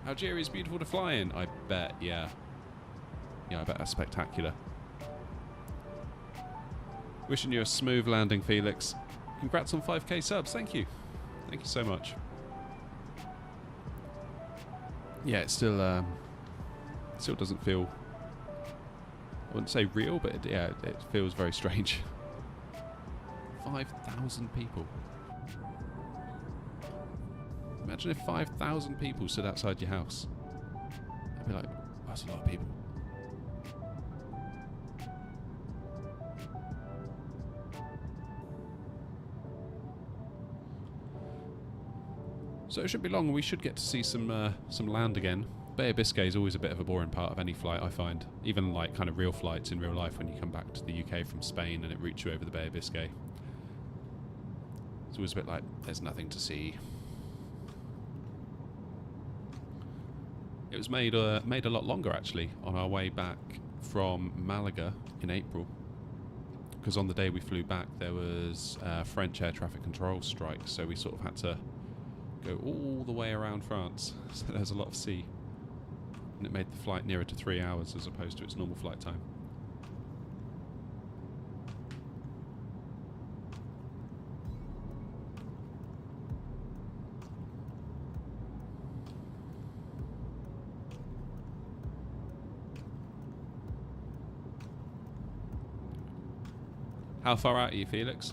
Algeria is beautiful to fly in, I bet, yeah. Yeah, I bet that's spectacular. Wishing you a smooth landing, Felix. Congrats on 5k subs. Thank you. Thank you so much. Yeah, it still doesn't feel, I wouldn't say real, but it feels very strange. 5,000 people. Imagine if 5,000 people stood outside your house. I'd be like, that's a lot of people. So it should be long and we should get to see some land again. Bay of Biscay is always a bit of a boring part of any flight, I find. Even like kind of real flights in real life, when you come back to the UK from Spain and it routes you over the Bay of Biscay. It's always a bit like, there's nothing to see. It was made a lot longer actually on our way back from Malaga in April. Because on the day we flew back there was French air traffic control strike, so we sort of had to go all the way around France. So there's a lot of sea. And it made the flight nearer to 3 hours as opposed to its normal flight time. How far out are you, Felix?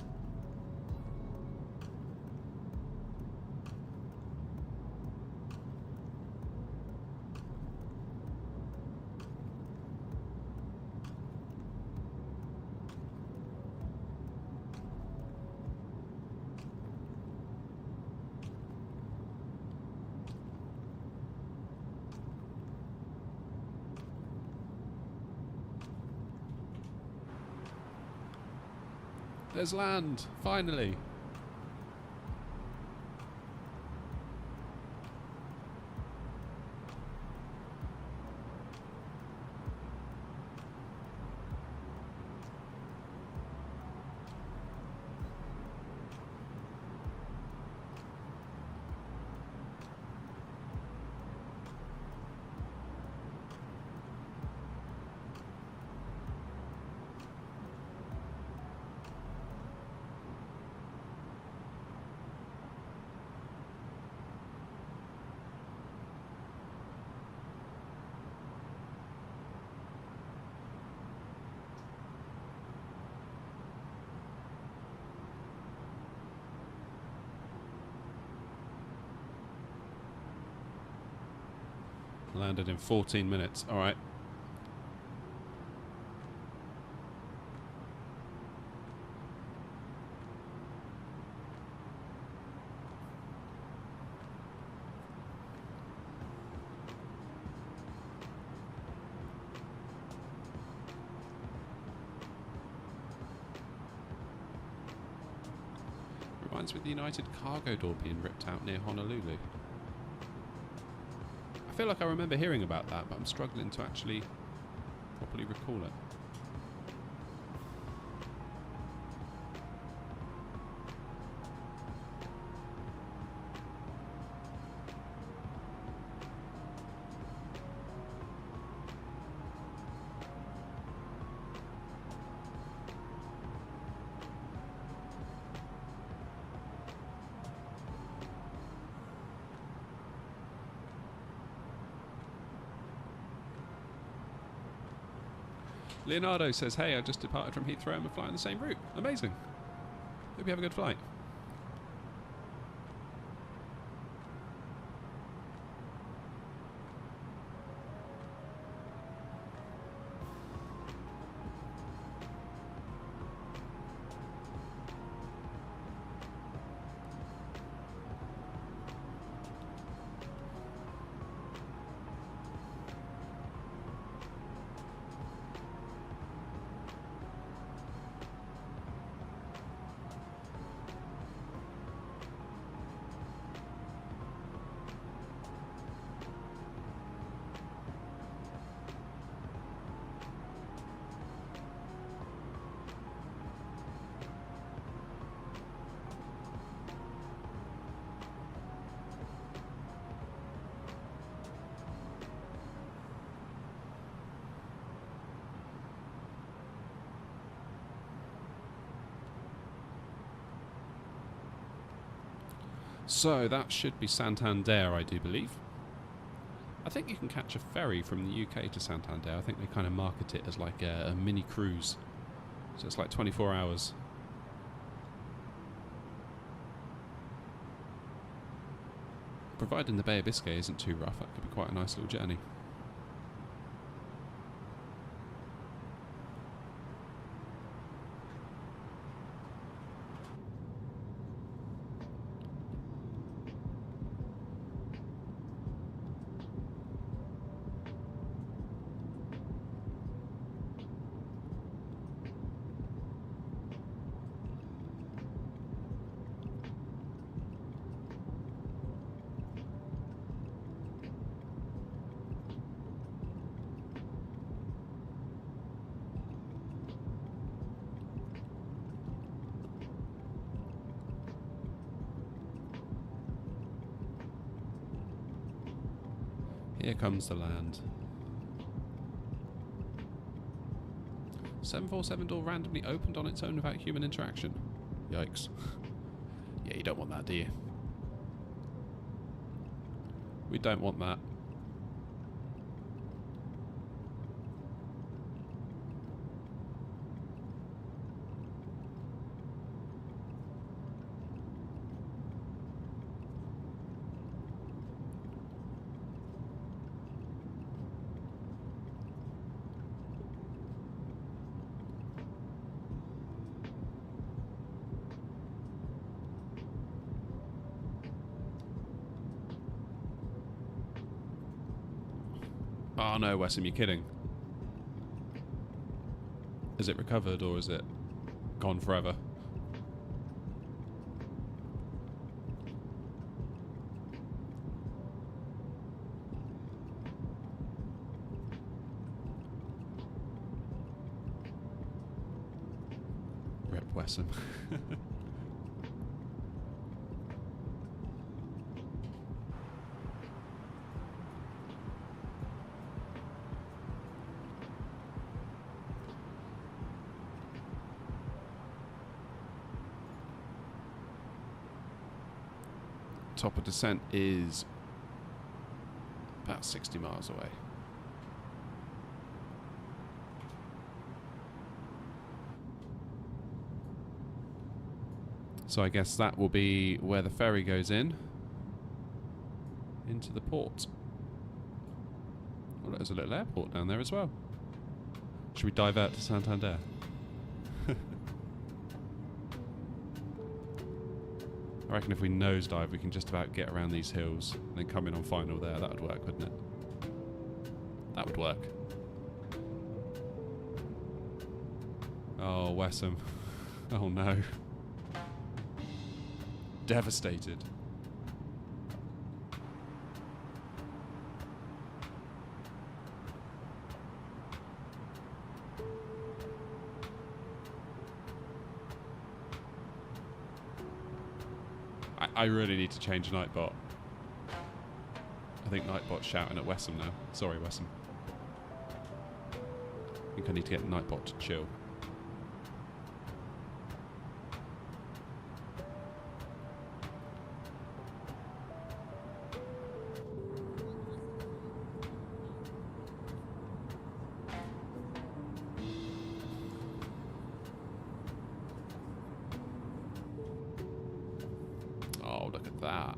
There's land, finally. Landed in 14 minutes. All right. Reminds me of the United cargo door being ripped out near Honolulu. I feel like I remember hearing about that, but I'm struggling to actually properly recall it. Leonardo says, hey, I just departed from Heathrow and we're flying the same route. Amazing. Hope you have a good flight. So that should be Santander, I do believe. I think you can catch a ferry from the UK to Santander. I think they kind of market it as like a mini cruise. So it's like 24 hours. Providing the Bay of Biscay isn't too rough, that could be quite a nice little journey. Here comes the land. 747 door randomly opened on its own without human interaction. Yikes. Yeah, you don't want that, do you? We don't want that. Oh no, Wessam, you're kidding. Is it recovered or is it gone forever? Rip Wessam. Top of descent is about 60 miles away. So I guess that will be where the ferry goes into the port. Well, there's a little airport down there as well. Should we divert to Santander? I reckon if we nosedive, we can just about get around these hills and then come in on final there. That would work, wouldn't it? That would work. Oh, Wessam. Oh no. Devastated. I really need to change Nightbot. I think Nightbot's shouting at Wessam now. Sorry, Wessam. I think I need to get Nightbot to chill. Oh, look at that.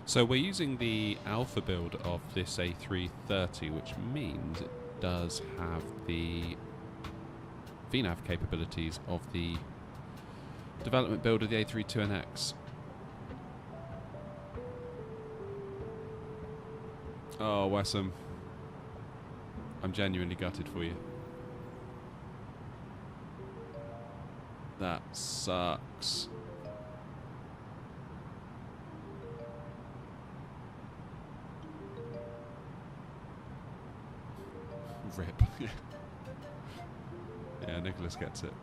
So we're using the alpha build of this A330, which means it does have the VNAV capabilities of the development build of the A32NX. Oh, Wessam. I'm genuinely gutted for you. That sucks. Rip. Yeah, Nicholas gets it.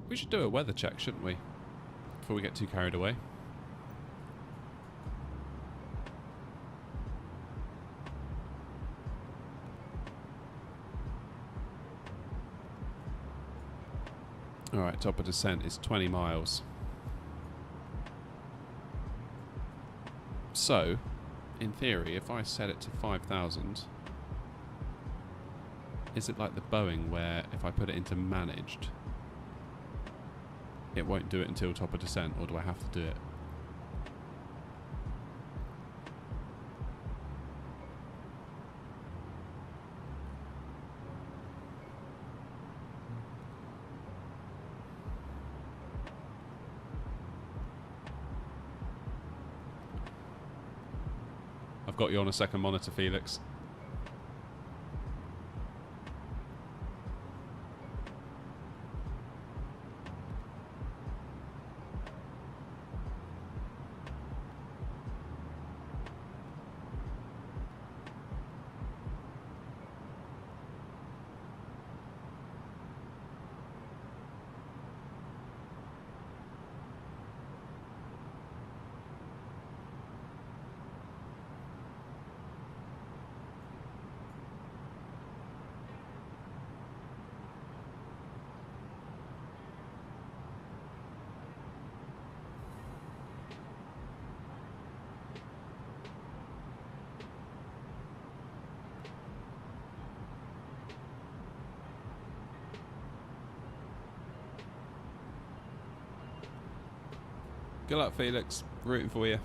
We should do a weather check, shouldn't we? Before we get too carried away. Alright, top of descent is 20 miles. So, in theory, if I set it to 5,000, is it like the Boeing where if I put it into managed, it won't do it until top of descent, or do I have to do it? I've got you on a second monitor, Felix. Good luck, Felix. Rooting for you.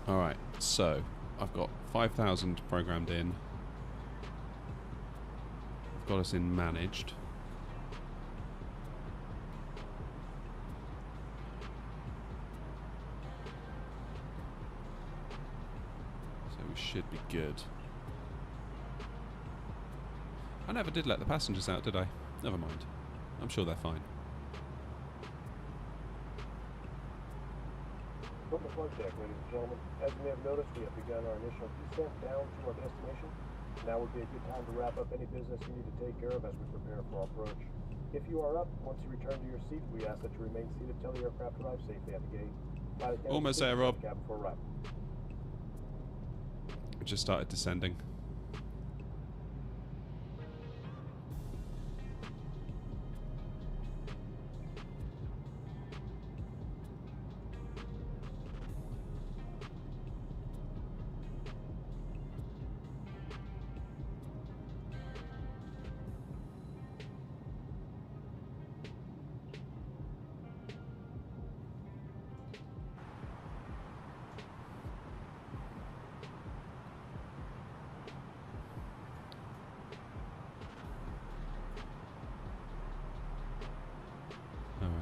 Alright, so I've got 5,000 programmed in. I've got us in managed. Should be good. I never did let the passengers out, did I? Never mind. I'm sure they're fine. From the flight deck, ladies and gentlemen, as you may have noticed, we have begun our initial descent down to our destination. Now would be a good time to wrap up any business you need to take care of as we prepare for our approach. If you are up, once you return to your seat, we ask that you remain seated till the aircraft arrives safely at the gate. Almost there, Rob. Cabin for arrival. Just started descending.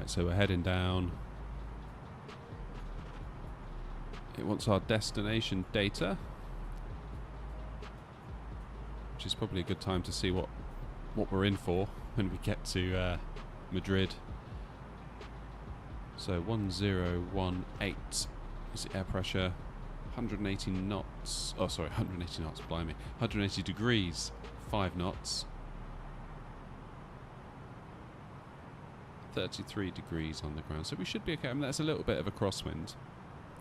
Right, so we're heading down. It wants our destination data, which is probably a good time to see what we're in for when we get to Madrid. So 1018 is the air pressure, 180 knots. Oh, sorry, 180 knots. Blimey, 180 degrees, 5 knots. 33 degrees on the ground, so we should be okay. I mean, that's a little bit of a crosswind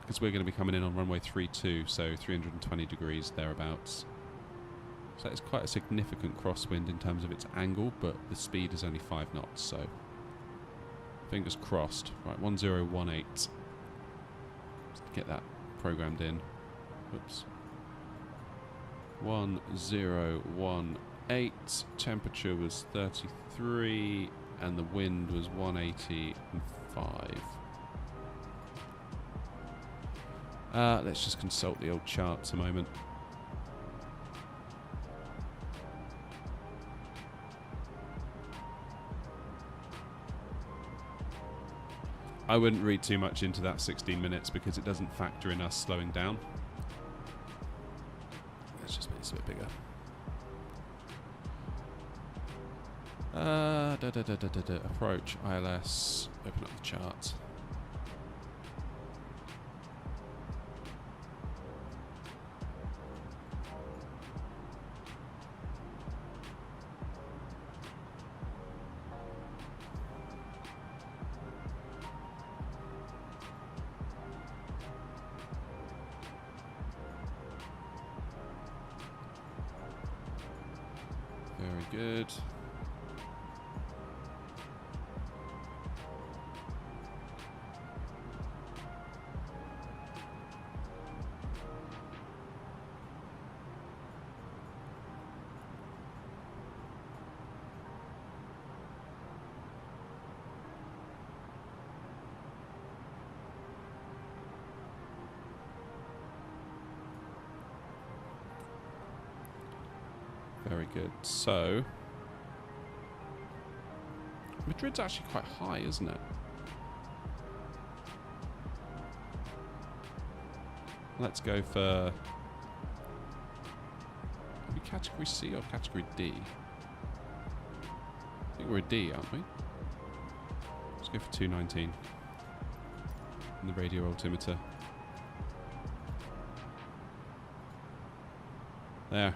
because we're going to be coming in on runway 32, so 320 degrees thereabouts. So it's quite a significant crosswind in terms of its angle, but the speed is only 5 knots, so fingers crossed. Right, 1018. Let's get that programmed in. Oops. 1018. Temperature was 33. And the wind was 185. Let's just consult the old charts a moment. I wouldn't read too much into that 16 minutes because it doesn't factor in us slowing down. Let's just make this a bit bigger. Approach, ILS, open up the chart. Very good. Very good. So, Madrid's actually quite high, isn't it? Let's go for maybe category C or category D. I think we're a D, aren't we? Let's go for 219 in the radio altimeter. There.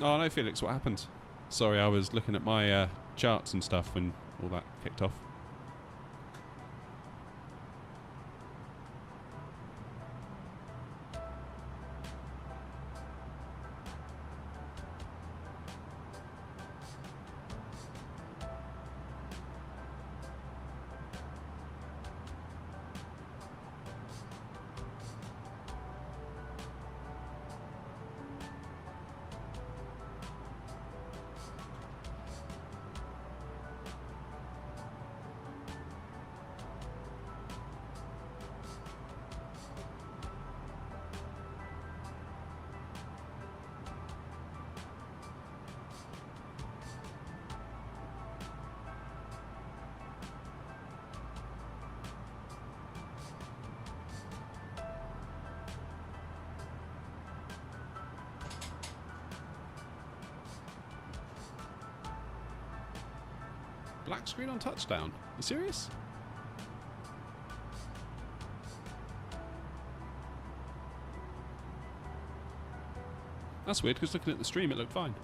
Oh no, Felix, what happened? Sorry, I was looking at my charts and stuff when all that kicked off. Black screen on touchdown. You serious? That's weird because looking at the stream it looked fine.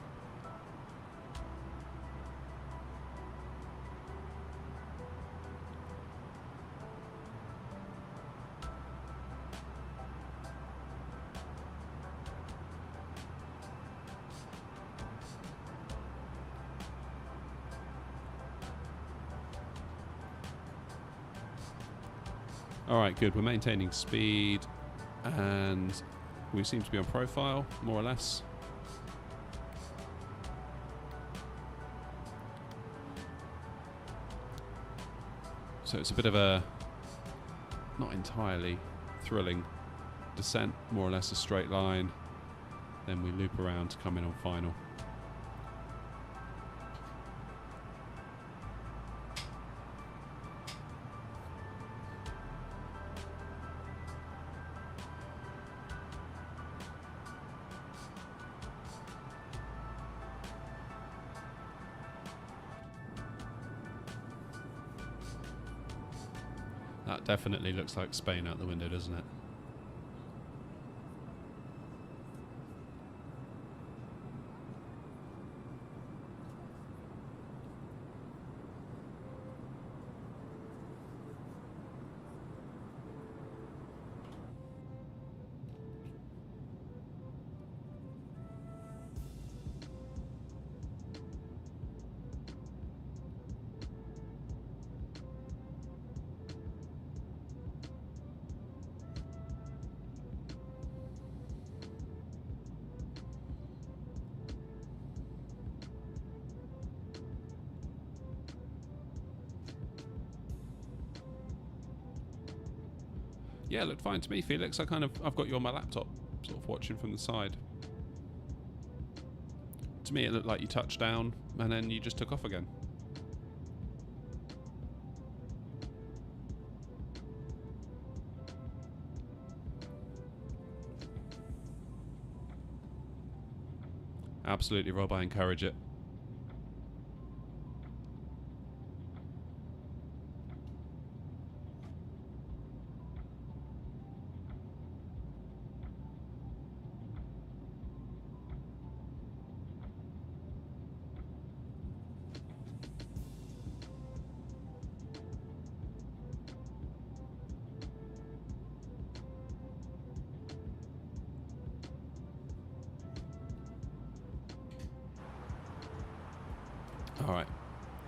Alright, good. We're maintaining speed and we seem to be on profile, more or less. So it's a bit of a not entirely thrilling descent, more or less a straight line. Then we loop around to come in on final. That definitely looks like Spain out the window, doesn't it? Yeah, it looked fine to me, Felix. I've got you on my laptop, sort of watching from the side. To me, it looked like you touched down and then you just took off again. Absolutely, Rob. I encourage it. Alright,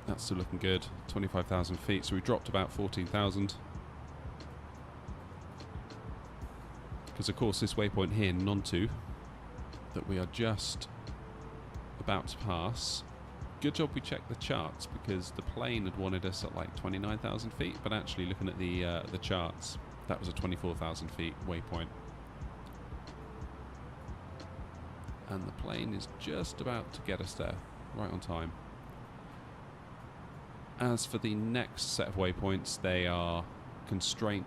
that's still looking good. 25,000 feet, so we dropped about 14,000. Because of course this waypoint here, Nontu, that we are just about to pass. Good job we checked the charts, because the plane had wanted us at like 29,000 feet, but actually looking at the charts, that was a 24,000 feet waypoint. And the plane is just about to get us there, right on time. As for the next set of waypoints, they are constrained,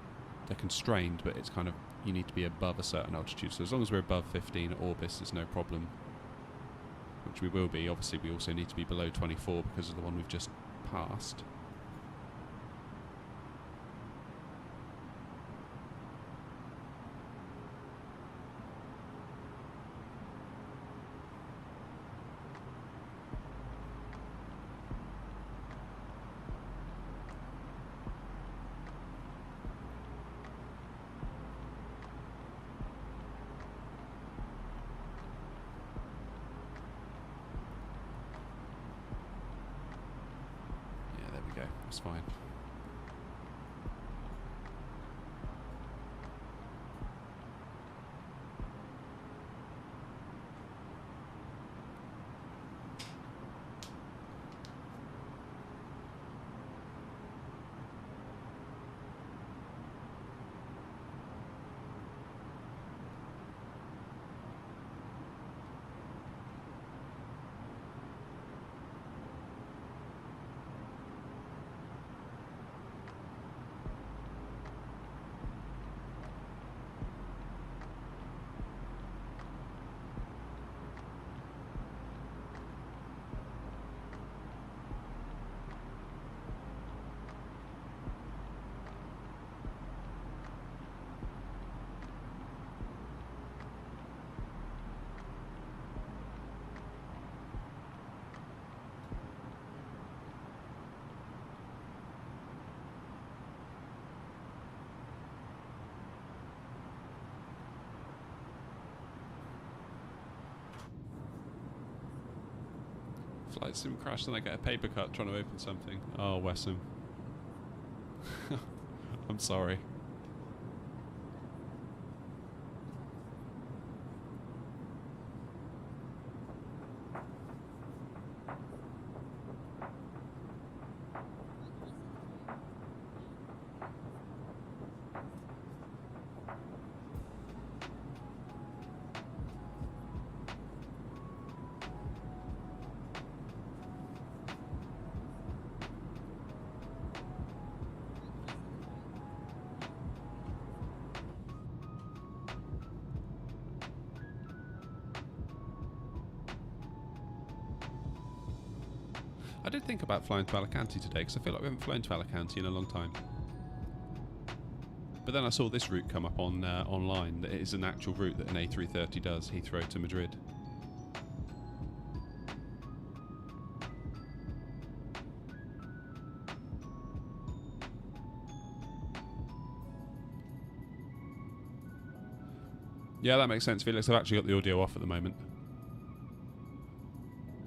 but it's kind of, you need to be above a certain altitude. So as long as we're above 15 at Orbis, there's no problem, which we will be. Obviously, we also need to be below 24 because of the one we've just passed. That's fine. Flight sim crashed and I get a paper cut trying to open something. Oh, Wessam. I'm sorry. I did think about flying to Alicante today because I feel like we haven't flown to Alicante in a long time. But then I saw this route come up on online. That it is an actual route that an A330 does, Heathrow to Madrid. Yeah, that makes sense, Felix. I've actually got the audio off at the moment.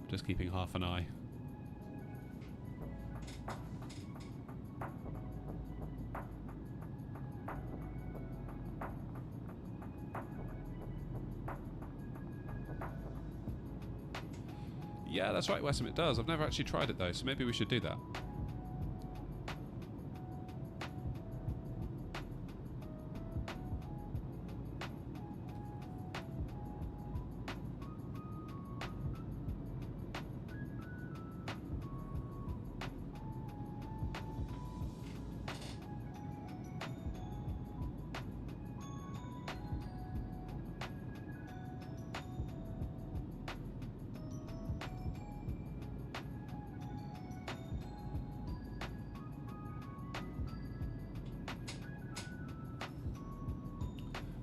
Just keeping half an eye. Yeah, that's right, Wesam, it does. I've never actually tried it though, so maybe we should do that.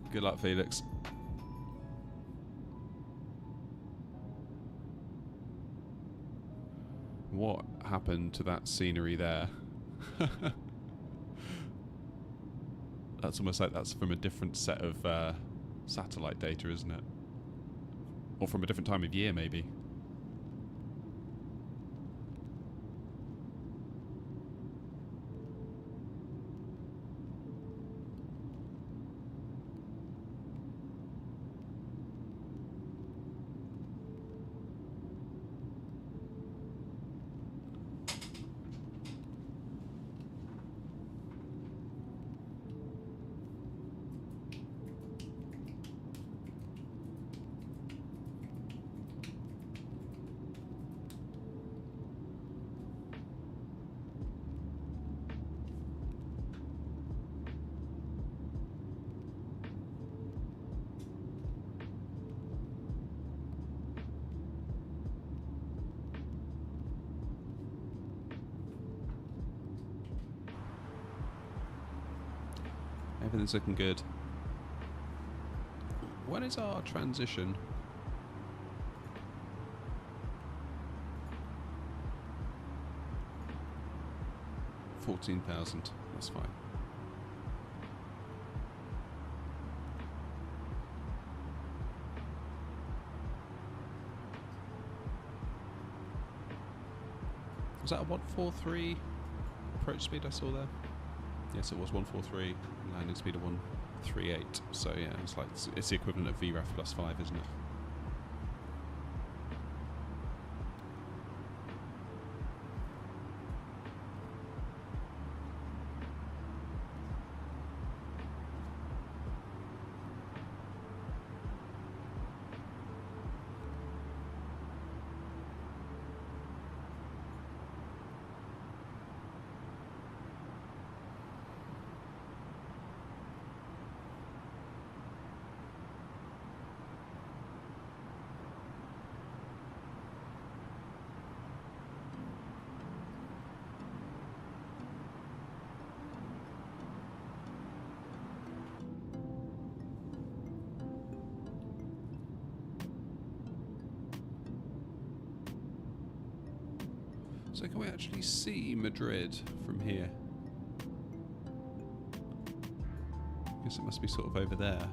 Good luck, Felix. What happened to that scenery there? That's almost like that's from a different set of satellite data, isn't it? Or from a different time of year, maybe. Everything's looking good. When is our transition? 14,000. That's fine. Was that a 143 approach speed I saw there? Yes, it was 143, landing speed of 138. So yeah, it's like it's the equivalent of VRAF plus 5, isn't it? So can we actually see Madrid from here? I guess it must be sort of over there.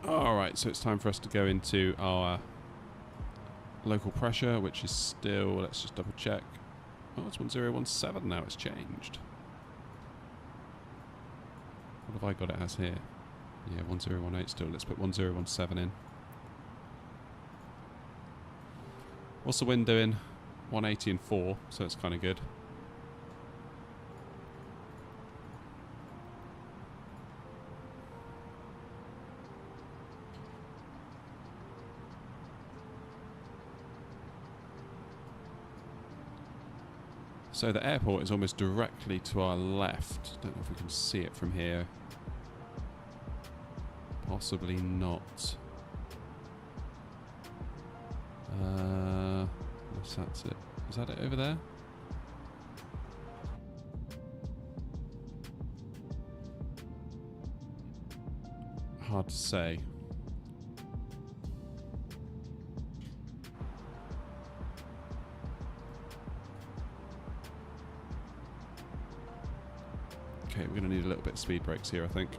Alright, so it's time for us to go into our local pressure, which is still, let's just double check. Oh, it's 1017 now, it's changed. What have I got it as here? Yeah, 1018 still. Let's put 1017 in. What's the wind doing? 180 and 4, so it's kind of good. So the airport is almost directly to our left. Don't know if we can see it from here. Possibly not. That's it. Is that it over there? Hard to say. Okay, we're going to need a little bit of speed brakes here, I think.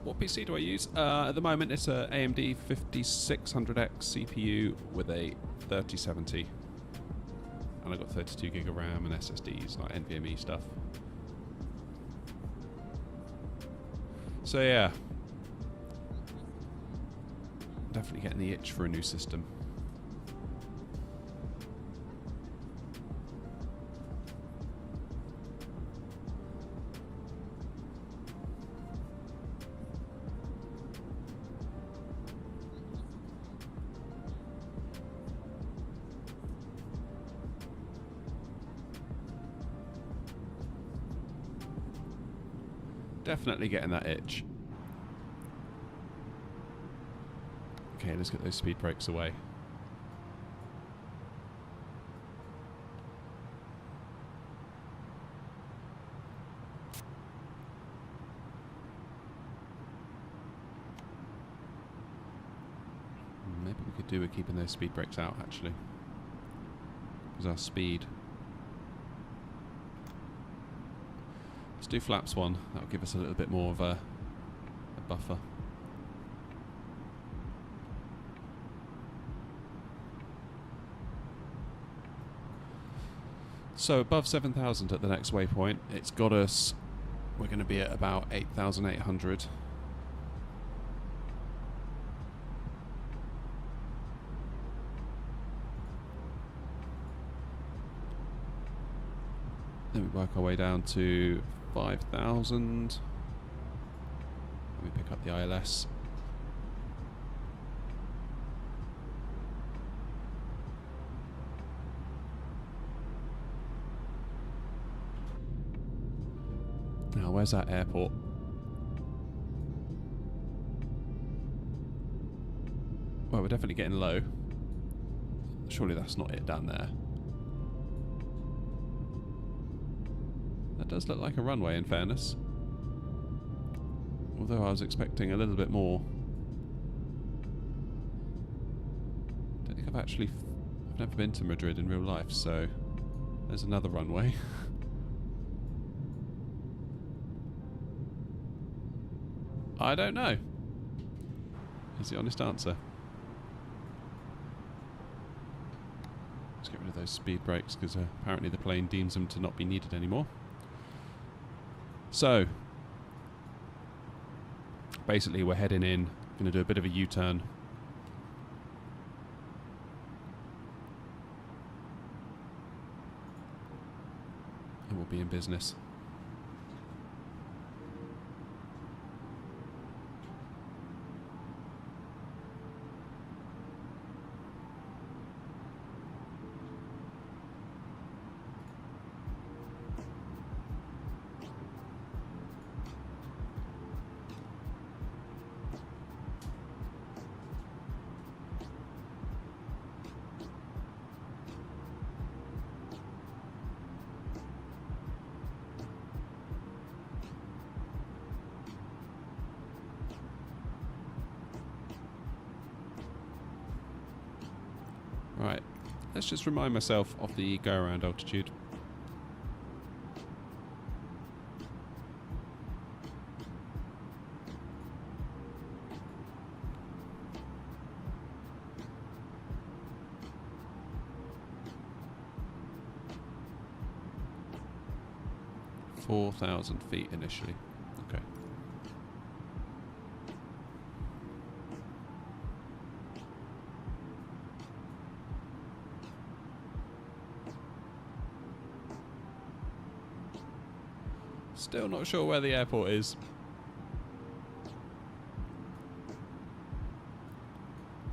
What PC do I use? At the moment it's a AMD 5600X CPU with a 3070. And I've got 32GB of RAM and SSDs, like NVMe stuff. So yeah. Definitely getting the itch for a new system. Definitely getting that itch. Okay, let's get those speed brakes away. Maybe we could do with keeping those speed brakes out, actually. Because our speed... Let's do flaps 1. That'll give us a little bit more of a buffer. So above 7,000 at the next waypoint, it's got us, we're going to be at about 8,800. Then we work our way down to 5,000. Let me pick up the ILS. Now, where's that airport? Well, we're definitely getting low. Surely that's not it down there. That does look like a runway, in fairness. Although I was expecting a little bit more. Don't think I've never been to Madrid in real life, so there's another runway. I don't know. Is the honest answer. Let's get rid of those speed brakes because apparently the plane deems them to not be needed anymore. So, basically we're heading in, going to do a bit of a U-turn. And we'll be in business. let's just remind myself of the go-around altitude. $4,000 initially. Okay. Still not sure where the airport is.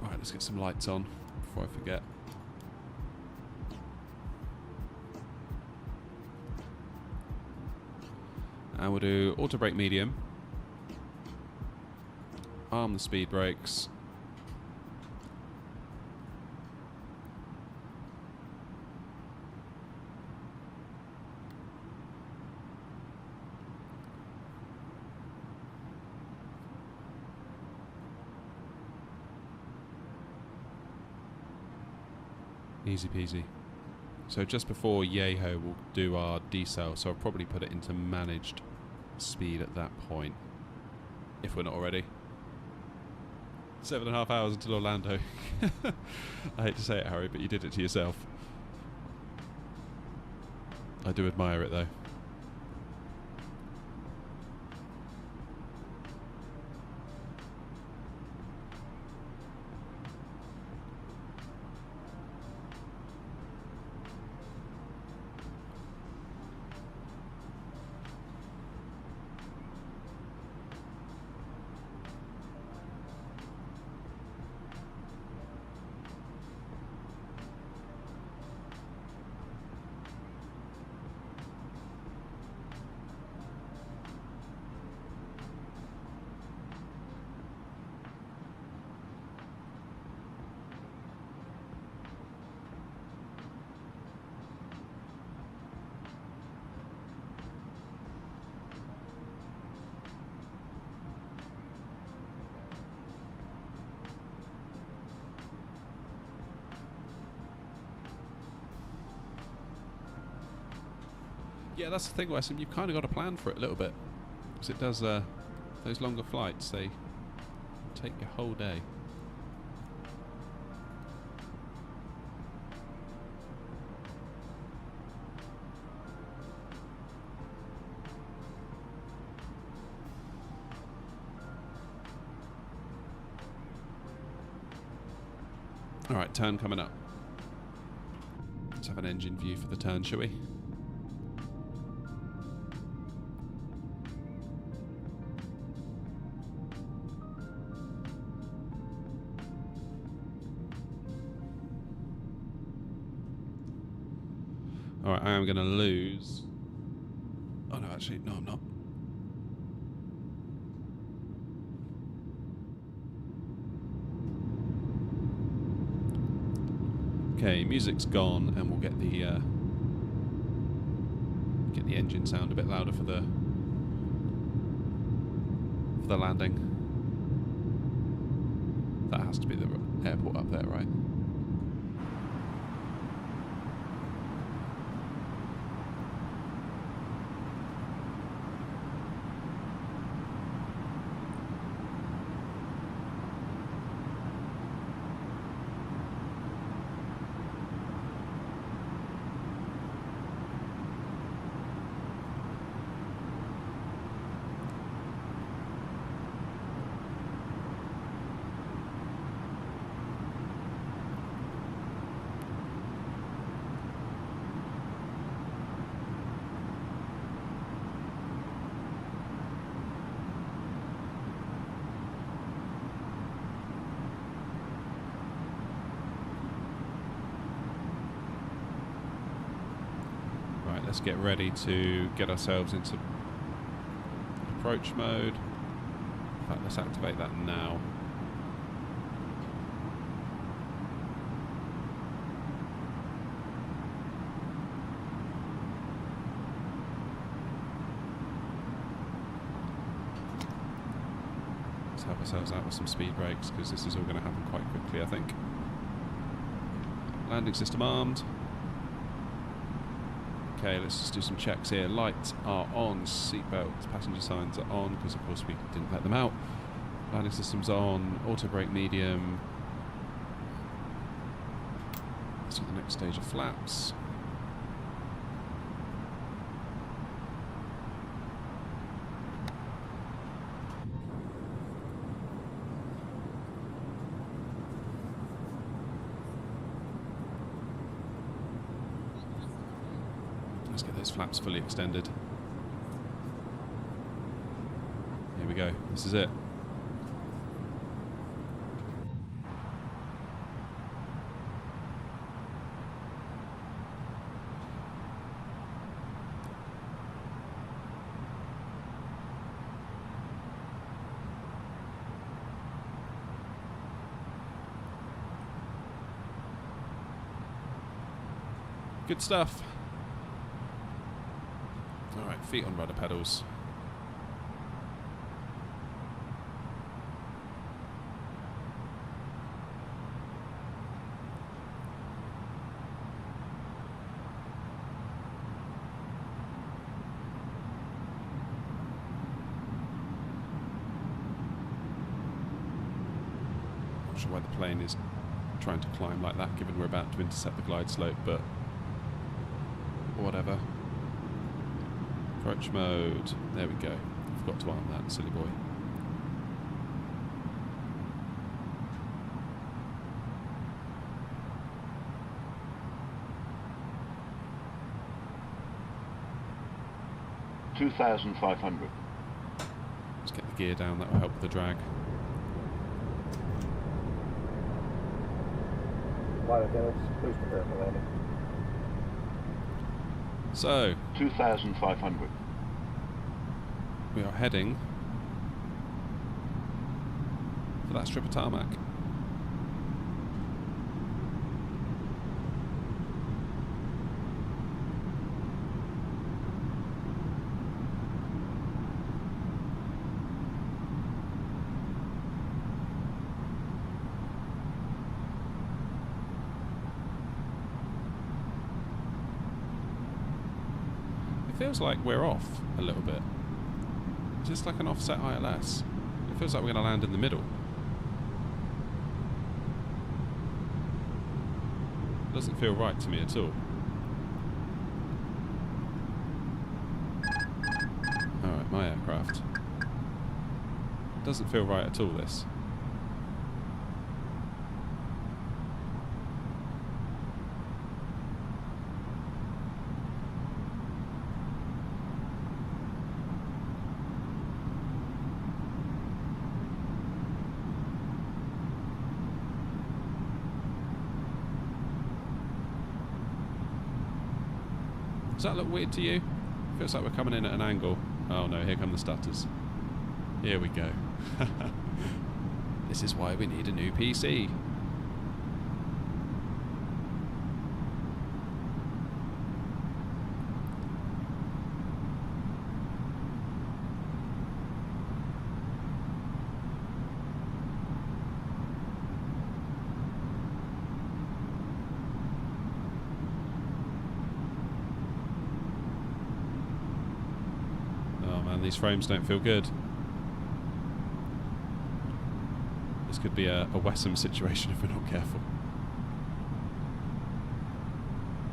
Right, let's get some lights on before I forget. And we'll do auto brake medium. Arm the speed brakes. Easy peasy. So just before Yeho we'll do our decel, so I'll probably put it into managed speed at that point, if we're not already. 7.5 hours until Orlando. I hate to say it, Harry, but you did it to yourself. I do admire it though. Yeah, that's the thing, Wesson. You've kind of got to plan for it a little bit, because it does those longer flights. They take your whole day. All right, turn coming up. Let's have an engine view for the turn, shall we? Alright, I am going to lose. Oh no, actually, no, I'm not. Okay, music's gone, and we'll get the engine sound a bit louder for the landing. That has to be the airport up there, right? Let's get ready to get ourselves into approach mode. In fact, let's activate that now. Let's help ourselves out with some speed brakes, because this is all going to happen quite quickly, I think. Landing system armed. Okay, let's just do some checks here. Lights are on, seatbelts, passenger signs are on, because of course we didn't let them out. Landing system's on, auto brake medium. Let's do the next stage of flaps. Let's get those flaps fully extended. Here we go, this is it. Good stuff. Alright, feet on rudder pedals. Not sure why the plane is trying to climb like that, given we're about to intercept the glide slope, but whatever. Approach mode. There we go. Forgot to arm that, silly boy. $2,500. Let's get the gear down, that will help with the drag. Flight attendants, please prepare for landing. So, 2,500. we are heading for that strip of tarmac. Feels like we're off a little bit. Just like an offset ILS. It feels like we're going to land in the middle. Doesn't feel right to me at all. Alright, my aircraft. Doesn't feel right at all, this. Does that look weird to you? Feels like we're coming in at an angle. Oh no, here come the stutters. Here we go. This is why we need a new PC. These frames don't feel good. This could be a Wessam situation if we're not careful.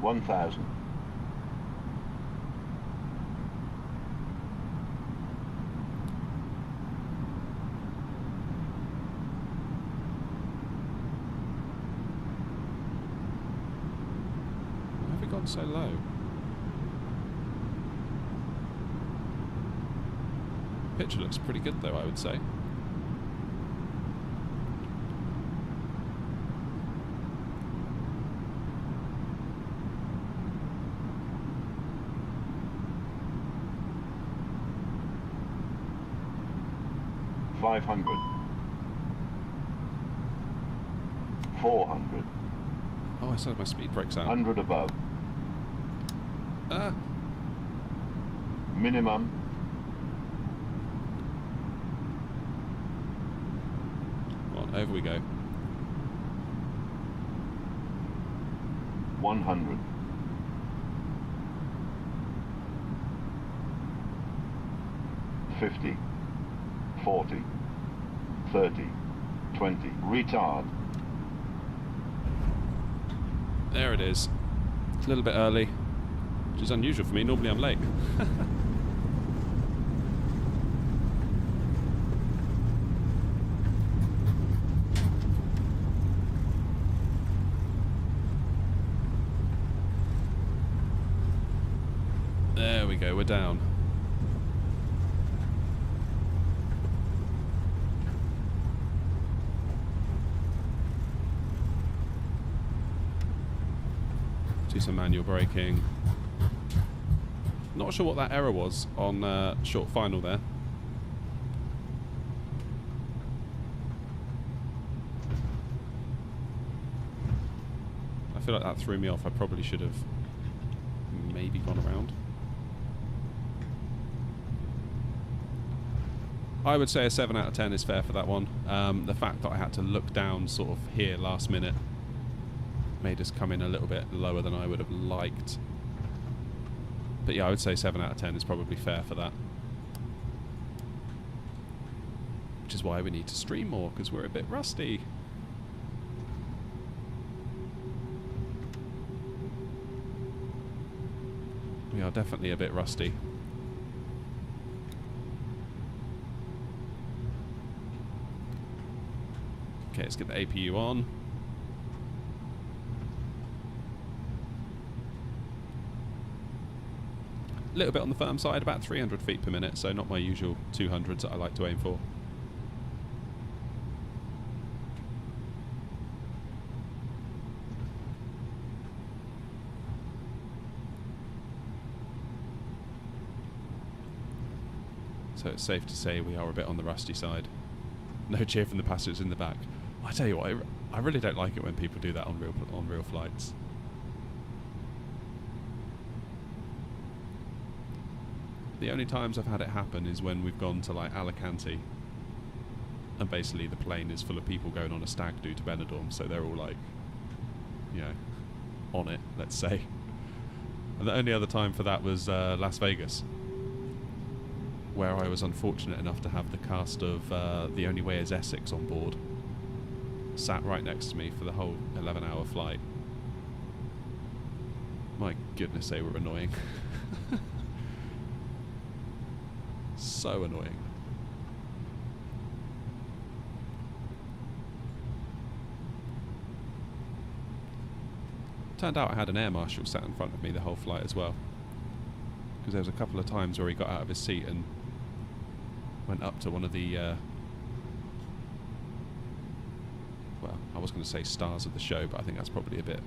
1,000. Why have we gone so low? Picture looks pretty good though, I would say. $500. 400. Oh, I still have my speed brakes out. 100 above. Ah! Minimum. Over we go. 100. 50, 40, 30, 20. Retard. There it is. It's a little bit early, which is unusual for me. Normally I'm late. There we go, we're down. Do some manual braking. Not sure what that error was on short final there. I feel like that threw me off. I probably should have maybe gone around. I would say a 7 out of 10 is fair for that one. The fact that I had to look down sort of here last minute made us come in a little bit lower than I would have liked. But yeah, I would say 7 out of 10 is probably fair for that. Which is why we need to stream more, because we're a bit rusty. We are definitely a bit rusty. Okay, let's get the APU on. A little bit on the firm side, about 300 feet per minute, so not my usual 200s that I like to aim for. So it's safe to say we are a bit on the rusty side. No cheer from the passengers in the back. I tell you what, I really don't like it when people do that on real flights. The only times I've had it happen is when we've gone to like Alicante and basically the plane is full of people going on a stag do to Benidorm, so they're all like, you know, on it, let's say. And the only other time for that was Las Vegas, where I was unfortunate enough to have the cast of The Only Way is Essex on board, sat right next to me for the whole 11-hour flight. My goodness, they were annoying. So annoying. Turned out I had an air marshal sat in front of me the whole flight as well, because there was a couple of times where he got out of his seat and went up to one of the well, I was going to say stars of the show, but I think that's probably a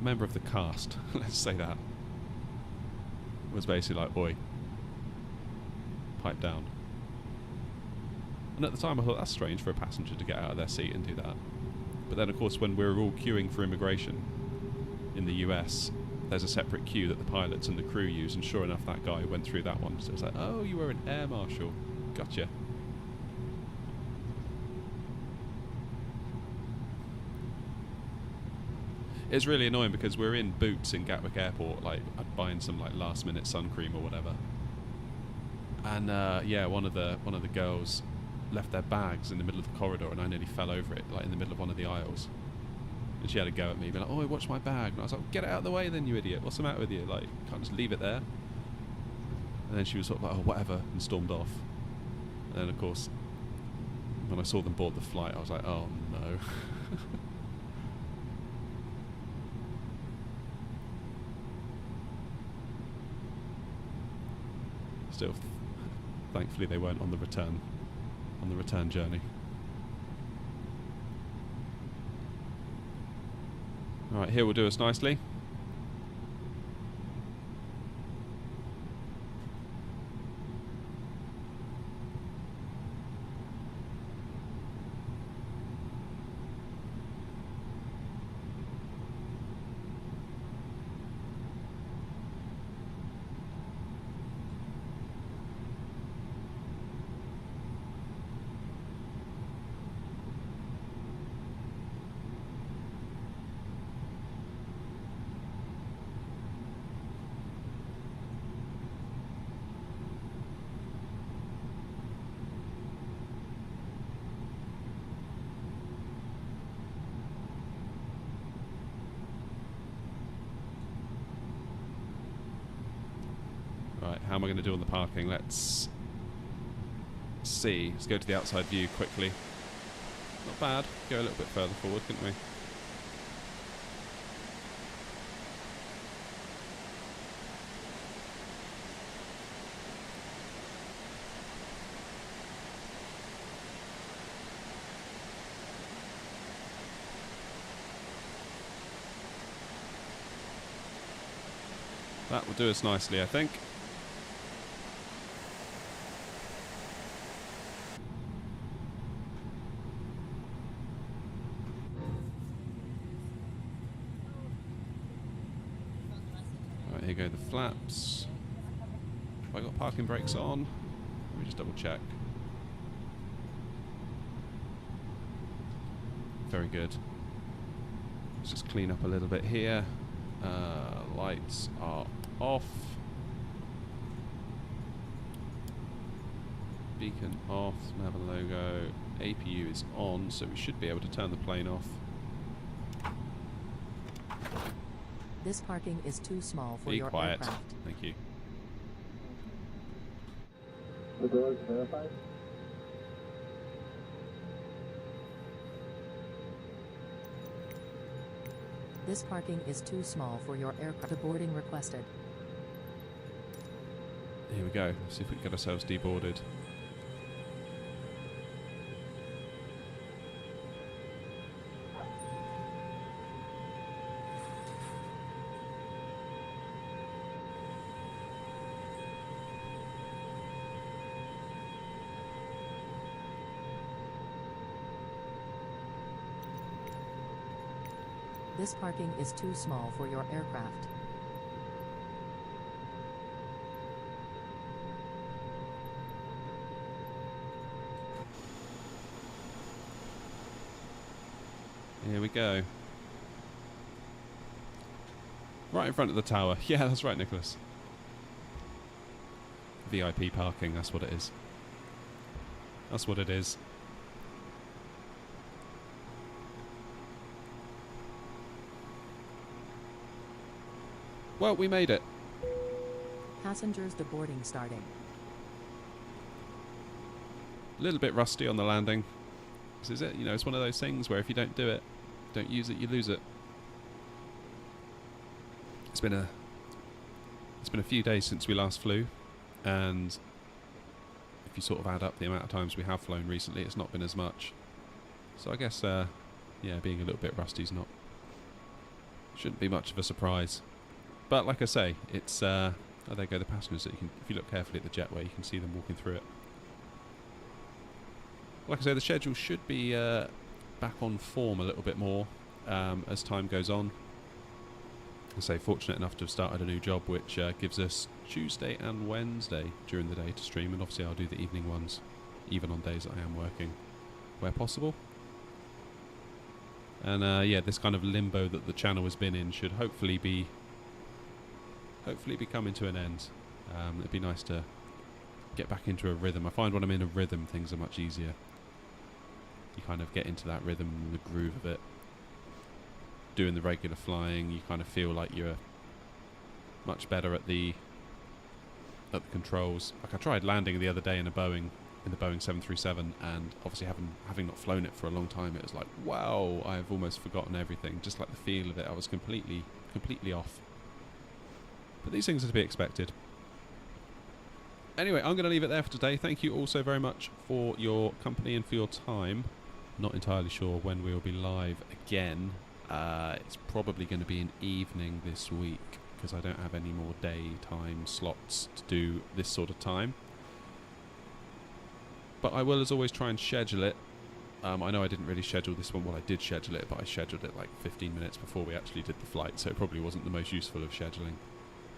member of the cast, let's say that, was basically like, oi, pipe down. And at the time I thought that's strange for a passenger to get out of their seat and do that. But then of course when we were all queuing for immigration in the US, there's a separate queue that the pilots and the crew use, and sure enough that guy went through that one. So it's like, oh, you were an air marshal, gotcha. It's really annoying because we're in Boots in Gatwick Airport, like buying some like last minute sun cream or whatever. And yeah, one of the girls left their bags in the middle of the corridor, and I nearly fell over it, like in the middle of one of the aisles. And she had a go at me, being like, "Oh, watch my bag." And I was like, "Get it out of the way, then, you idiot! What's the matter with you? Like, you can't just leave it there." And then she was sort of like, "Oh, whatever," and stormed off. And then, of course, when I saw them board the flight, I was like, "Oh no." Still, thankfully they weren't on the return journey. Alright, here will do us nicely. am I going to do on the parking? Let's see. Let's go to the outside view quickly. Not bad. Go a little bit further forward, couldn't we? That will do us nicely, I think. Right, here go the flaps. Have I got parking brakes on? Let me just double check. Very good. Let's just clean up a little bit here. Lights are off. Beacon off. Nav and logo. APU is on, so we should be able to turn the plane off. This parking is too small for Be your quiet. aircraft. Thank you. The doors verified. This parking is too small for your aircraft. Boarding requested. Here we go. Let's see if we can get ourselves deboarded. This parking is too small for your aircraft. Here we go. Right in front of the tower. Yeah, that's right, Nicholas. VIP parking, that's what it is. That's what it is. Well, we made it. Passengers deboarding starting. A little bit rusty on the landing. This is it. You know, it's one of those things where if you don't do it, don't use it, you lose it. It's been a few days since we last flew, and if you sort of add up the amount of times we have flown recently, it's not been as much. So I guess, yeah, being a little bit rusty is shouldn't be much of a surprise. But like I say, it's oh, there go the passengers. That you can, if you look carefully at the jetway, you can see them walking through it. Like I say, the schedule should be back on form a little bit more as time goes on. I say, fortunate enough to have started a new job, which gives us Tuesday and Wednesday during the day to stream, and obviously I'll do the evening ones, even on days that I am working, where possible. And yeah, this kind of limbo that the channel has been in should hopefully be coming to an end. It'd be nice to get back into a rhythm. I find when I'm in a rhythm, things are much easier. You kind of get into that rhythm and the groove of it. Doing the regular flying, you kind of feel like you're much better at the controls. Like I tried landing the other day in the Boeing 737, and obviously having not flown it for a long time, it was like, wow, I've almost forgotten everything. Just like the feel of it, I was completely off. But these things are to be expected. Anyway, I'm going to leave it there for today. Thank you all so very much for your company and for your time. Not entirely sure when we will be live again. It's probably going to be an evening this week, because I don't have any more daytime slots to do this sort of time. But I will, as always, try and schedule it. I know I didn't really schedule this one. Well, I did schedule it, but I scheduled it like 15 minutes before we actually did the flight, so it probably wasn't the most useful of scheduling.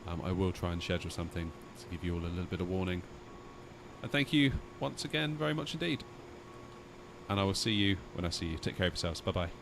I will try and schedule something to give you all a little bit of warning. And thank you once again very much indeed. And I will see you when I see you. Take care of yourselves. Bye-bye.